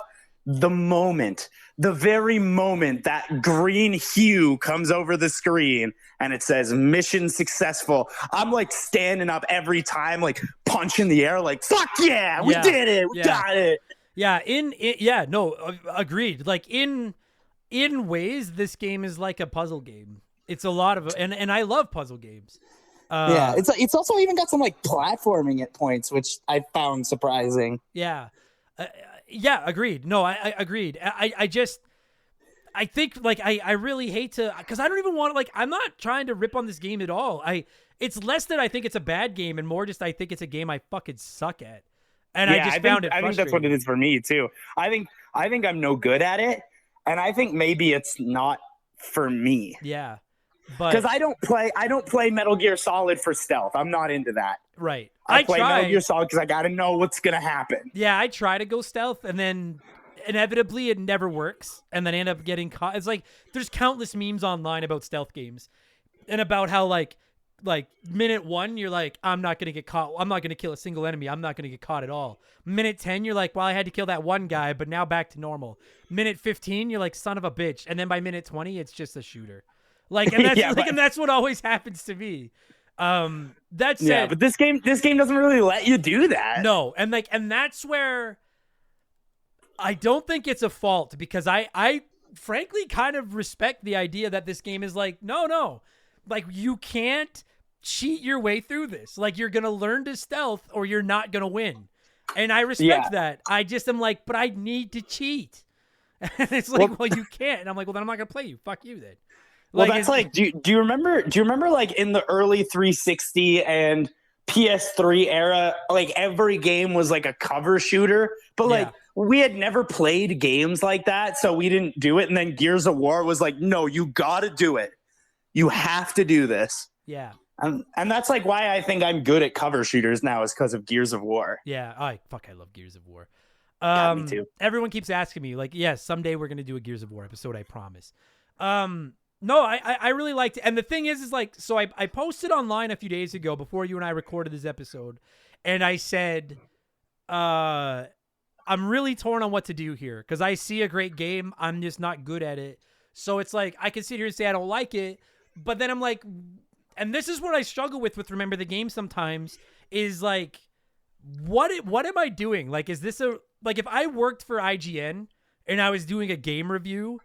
the very moment that green hue comes over the screen and it says mission successful, I'm like standing up every time, like punch in the air, like, fuck yeah, we did it. We got it. Yeah. Agreed. Like in ways, this game is like a puzzle game. It's a lot of, and I love puzzle games. It's also even got some like platforming at points, which I found surprising. Yeah. Agreed. No, I agreed. I think like I really hate to, because I don't even want to, like, I'm not trying to rip on this game at all. It's less that I think it's a bad game and more just I think it's a game I fucking suck at. And I just found it frustrating. I think that's what it is for me too. I think I'm no good at it, and I think maybe it's not for me. Yeah. Because I don't play Metal Gear Solid for stealth. I'm not into that. Right. I play Metal Gear Solid because I got to know what's going to happen. Yeah, I try to go stealth, and then inevitably it never works, and then I end up getting caught. It's like there's countless memes online about stealth games and about how like minute 1 you're like, I'm not going to get caught. I'm not going to kill a single enemy. I'm not going to get caught at all. Minute 10 you're like, well, I had to kill that one guy, but now back to normal. Minute 15 you're like, son of a bitch. And then by minute 20 it's just a shooter. Like, and that's and that's what always happens to me. That said, yeah, but this game doesn't really let you do that. No, and that's where I don't think it's a fault, because I frankly kind of respect the idea that this game is like, no, like you can't cheat your way through this. Like you're gonna learn to stealth or you're not gonna win, and I respect that. I just am like, but I need to cheat, and it's like, well, you can't, and I'm like, well, then I'm not gonna play you. Fuck you then. Well, that's like, do you remember like in the early 360 and PS3 era, like every game was like a cover shooter, but like we had never played games like that, so we didn't do it. And then Gears of War was like, no, you got to do it. You have to do this. Yeah. And that's like why I think I'm good at cover shooters now, is because of Gears of War. Yeah. I love Gears of War. Me too. Everyone keeps asking me, like, yes, someday we're going to do a Gears of War episode, I promise. No, I really liked it. And the thing is like, so I posted online a few days ago before you and I recorded this episode, and I said, I'm really torn on what to do here, because I see a great game. I'm just not good at it. So it's like, I can sit here and say I don't like it, but then I'm like, and this is what I struggle with Remember the Game sometimes, is like, what am I doing? Like, is this like, if I worked for IGN and I was doing a game review,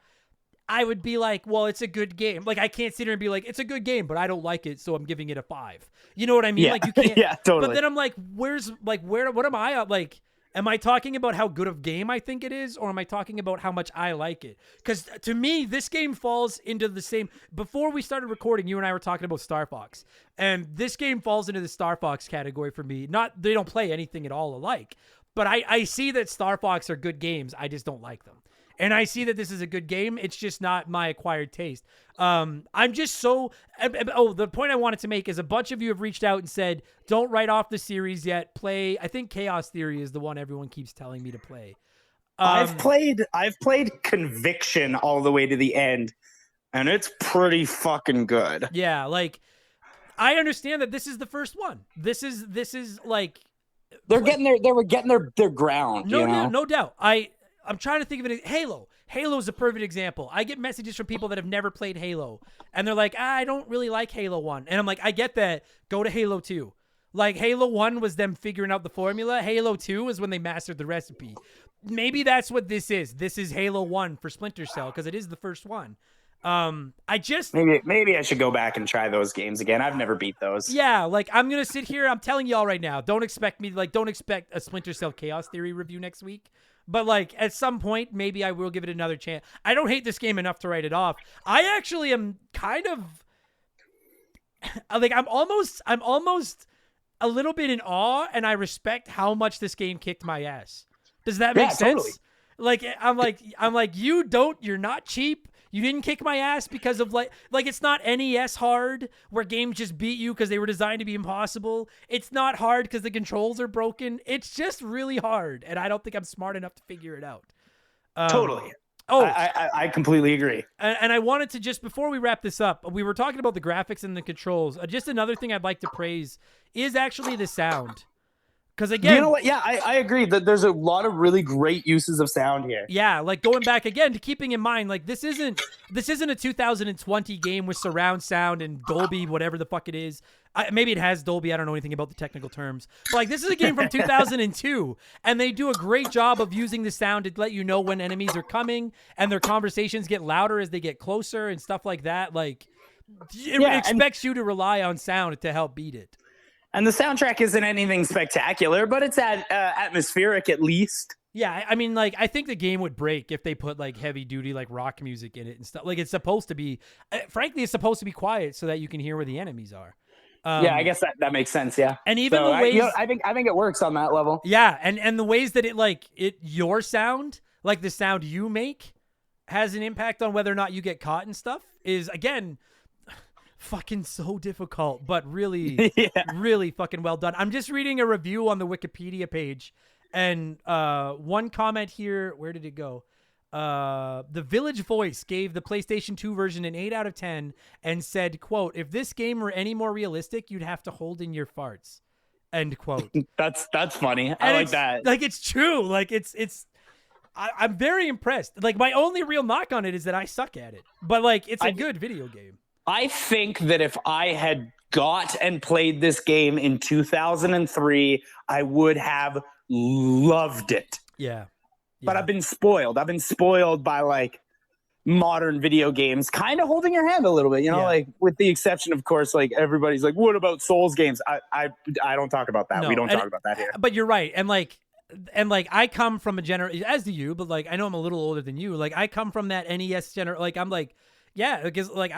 I would be like, well, it's a good game. Like, I can't sit here and be like, it's a good game, but I don't like it, so I'm giving it a 5. You know what I mean? Yeah. Like, you can't. Yeah, totally. But then I'm like, what am I like? Am I talking about how good of game I think it is, or am I talking about how much I like it? Because to me, this game falls into the same. Before we started recording, you and I were talking about Star Fox, and this game falls into the Star Fox category for me. Not, they don't play anything at all alike, but I see that Star Fox are good games. I just don't like them. And I see that this is a good game. It's just not my acquired taste. I'm just so... Oh, the point I wanted to make is a bunch of you have reached out and said, don't write off the series yet. Play... I think Chaos Theory is the one everyone keeps telling me to play. I've played Conviction all the way to the end, and it's pretty fucking good. Yeah, like, I understand that this is the first one. This is like... They were getting their ground, No doubt. I'm trying to think of it. Halo. Halo is a perfect example. I get messages from people that have never played Halo, and they're like, I don't really like Halo 1. And I'm like, I get that. Go to Halo 2. Like, Halo 1 was them figuring out the formula. Halo 2 is when they mastered the recipe. Maybe that's what this is. This is Halo 1 for Splinter Cell, because it is the first one. Maybe I should go back and try those games again. I've never beat those. Yeah, like, I'm going to sit here. I'm telling y'all right now, don't expect a Splinter Cell Chaos Theory review next week. But, like, at some point, maybe I will give it another chance. I don't hate this game enough to write it off. I actually am kind of, like, I'm almost a little bit in awe, and I respect how much this game kicked my ass. Does that make sense? Totally. Like, I'm like, you're not cheap. You didn't kick my ass because of like it's not NES hard where games just beat you because they were designed to be impossible. It's not hard because the controls are broken. It's just really hard, and I don't think I'm smart enough to figure it out. Totally. I completely agree. And I wanted to, just before we wrap this up, we were talking about the graphics and the controls. Just another thing I'd like to praise is actually the sound. Because again, you know what? Yeah, I agree that there's a lot of really great uses of sound here. yeah, like going back again to keeping in mind, like this isn't a 2020 game with surround sound and Dolby, whatever the fuck it is. Maybe it has Dolby. I don't know anything about the technical terms. But like this is a game from 2002, and they do a great job of using the sound to let you know when enemies are coming, and their conversations get louder as they get closer and stuff like that. Like it expects you to rely on sound to help beat it. And the soundtrack isn't anything spectacular, but it's atmospheric at least. Yeah, I mean, like, I think the game would break if they put, like, heavy-duty, like, rock music in it and stuff. Like, it's supposed to be, frankly, it's supposed to be quiet so that you can hear where the enemies are. Yeah, I guess that makes sense, yeah. And even the ways... I think it works on that level. Yeah, and the ways that your sound, like the sound you make, has an impact on whether or not you get caught and stuff is, again... fucking so difficult, but really, really fucking well done. I'm just reading a review on the Wikipedia page, and one comment here, where did it go? The Village Voice gave the PlayStation 2 version an 8 out of 10 and said, quote, if this game were any more realistic, you'd have to hold in your farts. End quote. That's funny. I like that. Like, it's true. Like, I'm very impressed. Like, my only real knock on it is that I suck at it. But, like, it's a good video game. I think that if I had got and played this game in 2003, I would have loved it. Yeah. But I've been spoiled. I've been spoiled by like modern video games, kind of holding your hand a little bit, you know, like with the exception, of course, like everybody's like, what about Souls games? I don't talk about that. No, we don't talk about that here. But you're right. And like I come from a generation, as do you, but like I know I'm a little older than you. Like I come from that NES generation. Like I'm like, yeah, because like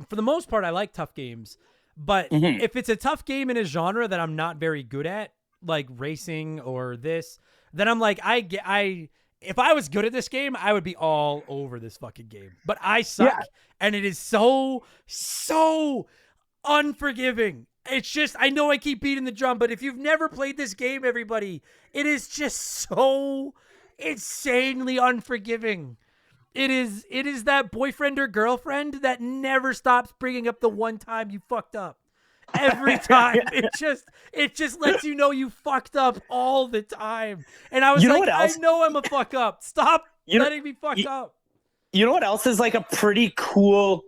for the most part, I like tough games. But if it's a tough game in a genre that I'm not very good at, like racing or this, then I'm like, if I was good at this game, I would be all over this fucking game. But I suck, and it is so unforgiving. It's just, I know I keep beating the drum, but if you've never played this game, everybody, it is just so insanely unforgiving. It is that boyfriend or girlfriend that never stops bringing up the one time you fucked up. Every time it just lets you know you fucked up all the time. And I was like, I know I'm a fuck up. Stop letting me fuck up. You know what else is like a pretty cool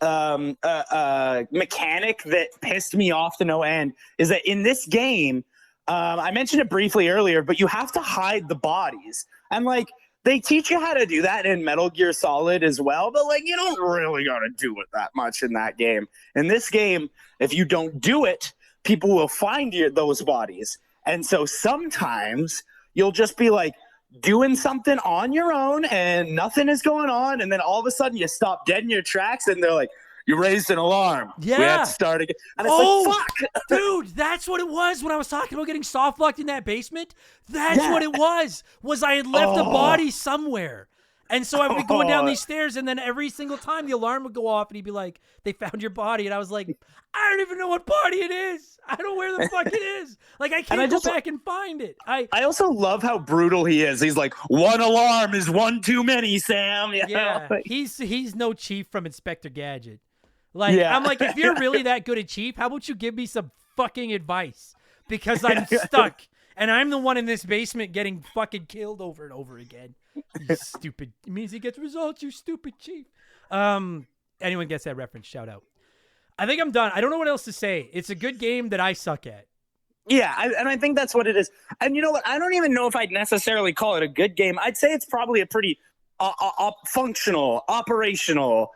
mechanic that pissed me off to no end is that in this game, I mentioned it briefly earlier, but you have to hide the bodies. And like, they teach you how to do that in Metal Gear Solid as well, but like you don't really got to do it that much in that game. In this game, if you don't do it, people will find those bodies. And so sometimes you'll just be like doing something on your own and nothing is going on. And then all of a sudden you stop dead in your tracks and they're like, you raised an alarm. Yeah. We have to start again. And it's like, fuck. Dude, that's what it was when I was talking about getting soft locked in that basement. That's what it was I had left a body somewhere. And so I would be going down these stairs, and then every single time the alarm would go off, and he'd be like, they found your body. And I was like, I don't even know what body it is. I don't know where the fuck it is. Like, I can't go back and find it. I also love how brutal he is. He's like, one alarm is one too many, Sam. Yeah, he's no Chief from Inspector Gadget. Like, I'm like, if you're really that good at Chief, how about you give me some fucking advice? Because I'm stuck, and I'm the one in this basement getting fucking killed over and over again. You stupid. It means he gets results, you stupid Chief. Anyone gets that reference, shout out. I think I'm done. I don't know what else to say. It's a good game that I suck at. Yeah, and I think that's what it is. And you know what? I don't even know if I'd necessarily call it a good game. I'd say it's probably a pretty functional, operational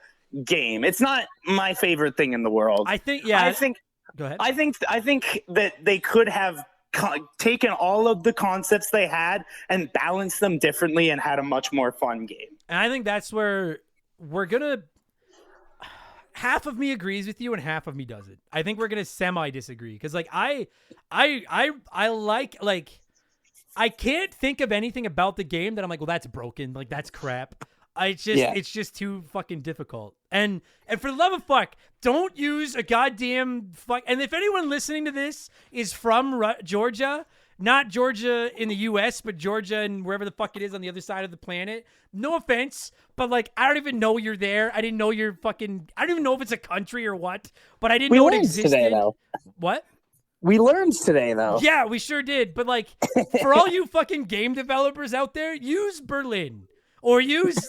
game. It's not my favorite thing in the world. I think go ahead. I think that they could have taken all of the concepts they had and balanced them differently and had a much more fun game. And I think that's where we're gonna half of me agrees with you and half of me doesn't. I think we're gonna semi disagree because like I like I can't think of anything about the game that I'm like, well, that's broken, like that's crap. It's just too fucking difficult. And for the love of fuck, don't use a goddamn fuck. And if anyone listening to this is from Georgia, not Georgia in the U.S., but Georgia and wherever the fuck it is on the other side of the planet, no offense, but like, I don't even know you're there. I didn't know you're fucking, I don't even know if it's a country or what, but I didn't know it existed. Today, though. What? We learned today, though. Yeah, we sure did. But like, for all you fucking game developers out there, use Berlin or use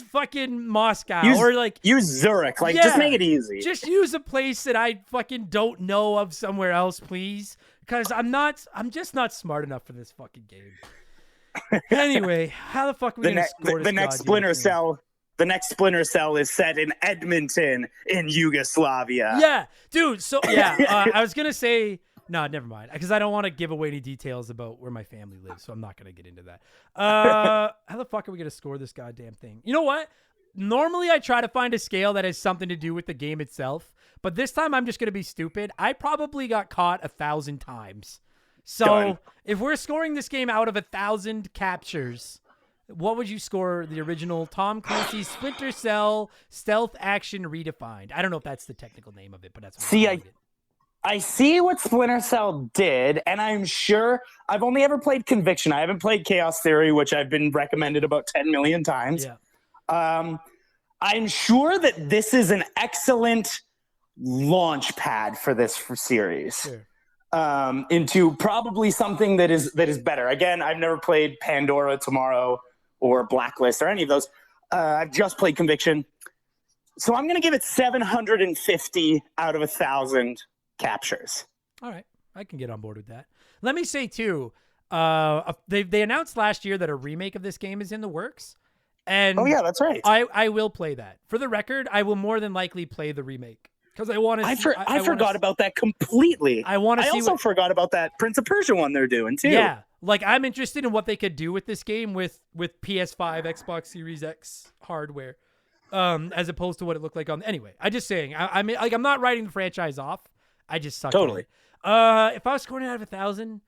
fucking Moscow or like use Zurich. Like, just make it easy. Just use a place that I fucking don't know of somewhere else, please. Because I'm just not smart enough for this fucking game. Anyway, how the fuck are we gonna score this? The next Splinter Cell. The next Splinter Cell is set in Edmonton in Yugoslavia. Yeah, dude. So yeah, I was gonna say no, never mind, because I don't want to give away any details about where my family lives, so I'm not gonna get into that. How the fuck are we gonna score this goddamn thing? You know what? Normally I try to find a scale that has something to do with the game itself, but this time I'm just gonna be stupid. I probably got caught 1,000 times. So Done. if we're scoring this game out of 1,000 captures, what would you score the original Tom Clancy's Splinter Cell stealth action redefined? I don't know if that's the technical name of it, but that's what I see what Splinter Cell did, and I'm sure I've only ever played Conviction. I haven't played Chaos Theory, which I've been recommended about 10 million times. Yeah. I'm sure that this is an excellent launch pad for this series. Sure. Into probably something that is better. Again, I've never played Pandora Tomorrow or Blacklist or any of those. I've just played Conviction. So I'm going to give it 750 out of 1,000 captures. All right. I can get on board with that. Let me say, too, they announced last year that a remake of this game is in the works. And oh, yeah, that's right. I will play that. For the record, I will more than likely play the remake. Because I want to. I forgot about that completely. I want to. I also forgot about that Prince of Persia one they're doing too. Yeah, like I'm interested in what they could do with this game with PS5, Xbox Series X hardware, as opposed to what it looked like on. Anyway, I'm just saying. I mean, like I'm not writing the franchise off. I just suck. Totally. If I was scoring it out of 1,000,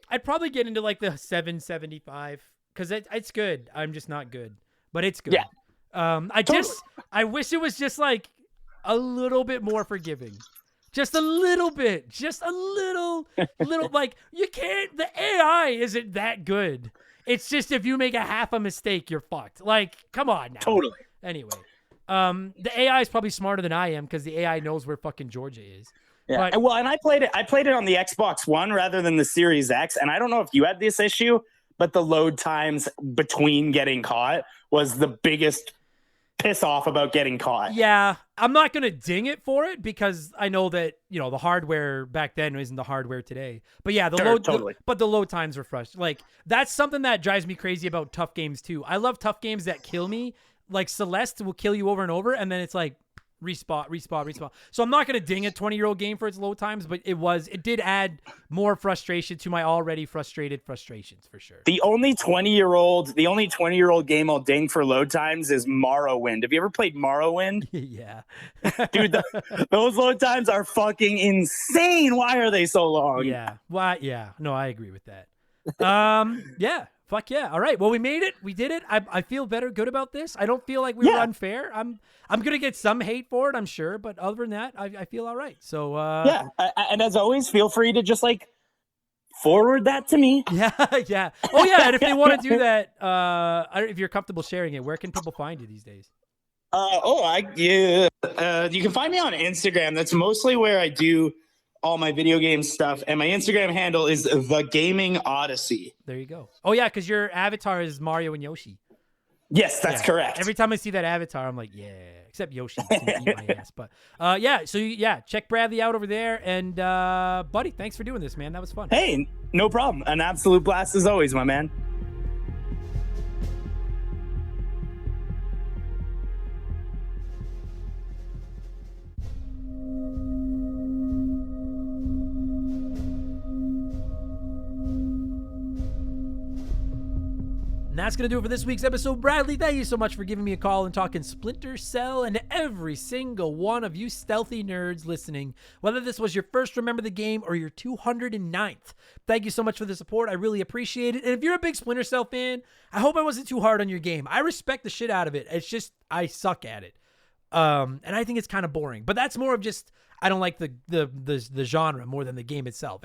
I'd probably get into like the 775 because it's good. I'm just not good, but it's good. Yeah. I wish it was just like a little bit more forgiving. Just a little bit. Just a little like you can't the AI isn't that good. It's just if you make a half a mistake, you're fucked. Like, come on now. Totally. Anyway. The AI is probably smarter than I am because the AI knows where fucking Georgia is. Yeah. But, well, and I played it on the Xbox One rather than the Series X, and I don't know if you had this issue, but the load times between getting caught was the biggest piss off about getting caught. Yeah, I'm not going to ding it for it because I know that, the hardware back then isn't the hardware today. But yeah, but the load times are frustrating. Like that's something that drives me crazy about tough games too. I love tough games that kill me. Like Celeste will kill you over and over and then it's like respawn. So I'm not going to ding a 20-year-old game for its load times, but it did add more frustration to my already frustrated frustrations for sure. The only 20-year-old game I'll ding for load times is Morrowind. Have you ever played Morrowind? Yeah. Dude, those load times are fucking insane. Why are they so long? Yeah. Why? Yeah. No, I agree with that. Yeah. Fuck yeah. All right. Well, we made it. We did it. I feel good about this. I don't feel like we were unfair. I'm going to get some hate for it, I'm sure. But other than that, I feel all right. So, yeah. And as always, feel free to just forward that to me. Yeah. Yeah. Oh, yeah. And if they want to do that, if you're comfortable sharing it, where can people find you these days? You can find me on Instagram. That's mostly where I do all my video game stuff, and my Instagram handle is The Gaming Odyssey. There you go. Oh yeah, because your avatar is Mario and Yoshi. Yes, that's correct. Every time I see that avatar, I'm like, yeah. Except Yoshi can eat my ass, but yeah. So check Bradley out over there, and buddy, thanks for doing this, man. That was fun. Hey, no problem. An absolute blast as always, my man. And that's going to do it for this week's episode. Bradley, thank you so much for giving me a call and talking Splinter Cell, and to every single one of you stealthy nerds listening, whether this was your first Remember the Game or your 209th. Thank you so much for the support. I really appreciate it. And if you're a big Splinter Cell fan, I hope I wasn't too hard on your game. I respect the shit out of it. It's just I suck at it. And I think it's kind of boring. But that's more of just I don't like the genre more than the game itself.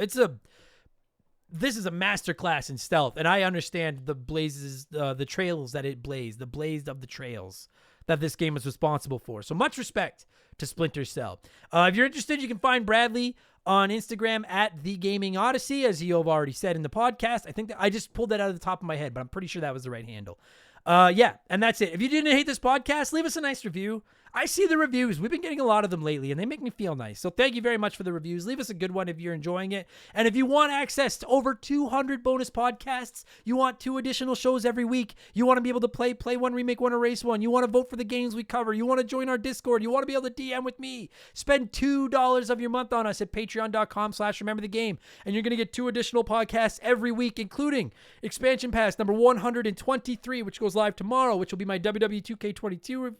This is a masterclass in stealth, and I understand the trails that it blazed, the blaze of the trails that this game is responsible for. So much respect to Splinter Cell. If you're interested, you can find Bradley on Instagram at The Gaming Odyssey, as you have already said in the podcast. I think that I just pulled that out of the top of my head, but I'm pretty sure that was the right handle. Yeah, and that's it. If you didn't hate this podcast, leave us a nice review. I see the reviews. We've been getting a lot of them lately, and they make me feel nice. So thank you very much for the reviews. Leave us a good one if you're enjoying it. And if you want access to over 200 bonus podcasts, you want 2 additional shows every week, you want to be able to play one, remake one, erase one, you want to vote for the games we cover, you want to join our Discord, you want to be able to DM with me, spend $2 of your month on us at patreon.com/rememberthegame, and you're going to get 2 additional podcasts every week, including Expansion Pass number 123, which goes live tomorrow, which will be my WWE 2K22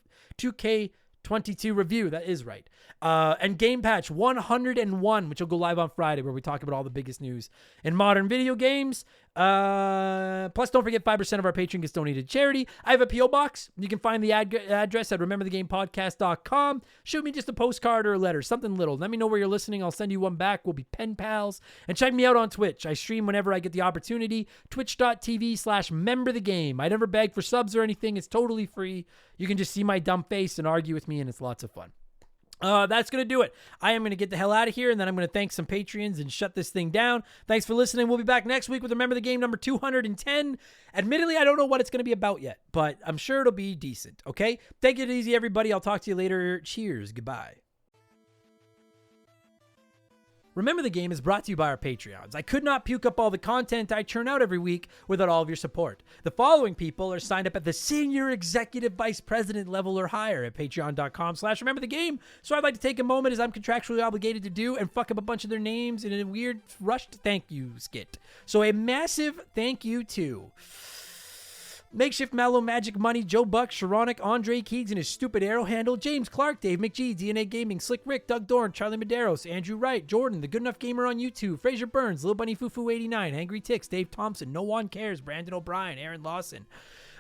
review. That is right. And Game Patch 101, which will go live on Friday, where we talk about all the biggest news in modern video games. Plus, don't forget 5% of our Patreon gets donated to charity. I have a P.O. box. You can find the address at rememberthegamepodcast.com. Shoot me just a postcard or a letter, something little. Let me know where you're listening. I'll send you one back. We'll be pen pals. And check me out on Twitch. I stream whenever I get the opportunity. Twitch.tv/memberthegame. I never beg for subs or anything. It's totally free. You can just see my dumb face and argue with me, and it's lots of fun. That's going to do it. I am going to get the hell out of here, and then I'm going to thank some Patreons and shut this thing down. Thanks for listening. We'll be back next week with Remember the Game number 210. Admittedly, I don't know what it's going to be about yet, but I'm sure it'll be decent, okay? Take it easy, everybody. I'll talk to you later. Cheers. Goodbye. Remember the Game is brought to you by our Patreons. I could not puke up all the content I churn out every week without all of your support. The following people are signed up at the senior executive vice president level or higher at patreon.com/rememberthegame. So I'd like to take a moment, as I'm contractually obligated to do, and fuck up a bunch of their names in a weird rushed thank you skit. So a massive thank you to Makeshift Mallow, Magic Money, Joe Buck, Sharonic, Andre Keegs and his stupid arrow handle, James Clark, Dave McGee, DNA Gaming, Slick Rick, Doug Dorn, Charlie Medeiros, Andrew Wright, Jordan, The Good Enough Gamer on YouTube, Fraser Burns, Lil Bunny Fufu 89, Angry Ticks, Dave Thompson, No One Cares, Brandon O'Brien, Aaron Lawson,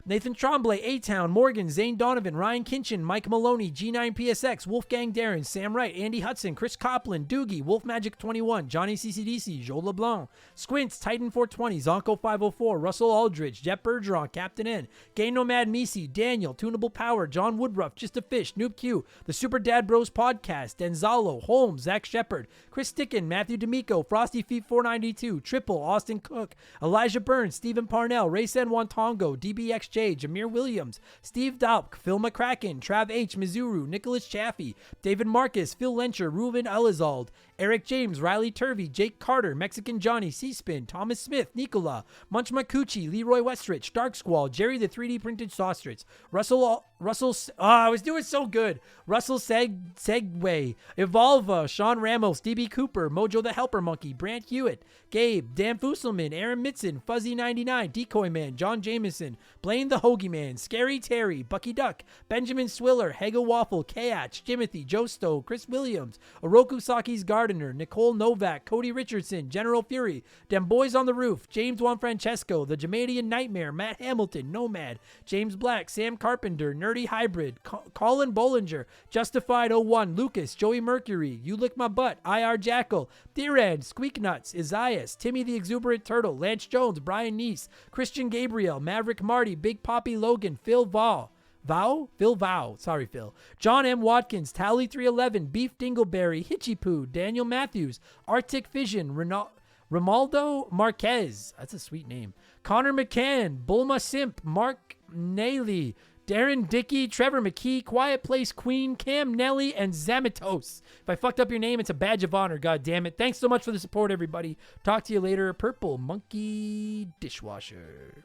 Nathan Tremblay, A-Town, Morgan, Zane Donovan, Ryan Kinchin, Mike Maloney, G9PSX, Wolfgang Darren, Sam Wright, Andy Hudson, Chris Copland, Doogie, Wolf Magic 21, Johnny CCDC, Joel LeBlanc, Squints, Titan 420, Zonko 504, Russell Aldridge, Jeff Bergeron, Captain N, Gay Nomad Misi, Daniel, Tunable Power, John Woodruff, Just a Fish, Noob Q, The Super Dad Bros Podcast, Denzalo, Holmes, Zach Shepard, Chris Dickin, Matthew D'Amico, Frosty Feet 492, Triple, Austin Cook, Elijah Burns, Stephen Parnell, Raysen Wantongo, DBXJ, Jameer Williams, Steve Dalk, Phil McCracken, Trav H, Mizuru, Nicholas Chaffee, David Marcus, Phil Lencher, Ruben Elizald, Eric James, Riley Turvey, Jake Carter, Mexican Johnny, C-Spin, Thomas Smith, Nicola, Munch Makuchi, Leroy Westrich, Dark Squall, Jerry the 3D Printed Saustrich, I was doing so good. Russell Segway, Evolva, Sean Ramos, DB Cooper, Mojo the Helper Monkey, Brant Hewitt, Gabe, Dan Fusselman, Aaron Mitson, Fuzzy99, Decoy Man, John Jameson, Blaine the Hoagie Man, Scary Terry, Bucky Duck, Benjamin Swiller, Hego Waffle, Kayach, Jimothy, Joe Stowe, Chris Williams, Oroku Saki's Gardener, Nicole Novak, Cody Richardson, General Fury, Dem Boys on the Roof, James Juan Francesco, The Jamaican Nightmare, Matt Hamilton, Nomad, James Black, Sam Carpenter, Nerdy Hybrid, Colin Bollinger, Justified 01, Lucas, Joey Mercury, You Lick My Butt, IR Jackal, Theran, Squeak Nuts, Isaias, Timmy the Exuberant Turtle, Lance Jones, Brian Neese, Christian Gabriel, Maverick Marty, Big Poppy Logan, Phil Vow, sorry Phil, John M. Watkins, Tally 311, Beef Dingleberry, Hitchy Poo, Daniel Matthews, Arctic Vision, Romaldo Marquez, that's a sweet name, Connor McCann, Bulma Simp, Mark Naley, Darren Dickey, Trevor McKee, Quiet Place Queen, Cam Nelly, and Zamatos. If I fucked up your name, it's a badge of honor, god damn it. Thanks so much for the support, everybody. Talk to you later. Purple Monkey Dishwasher.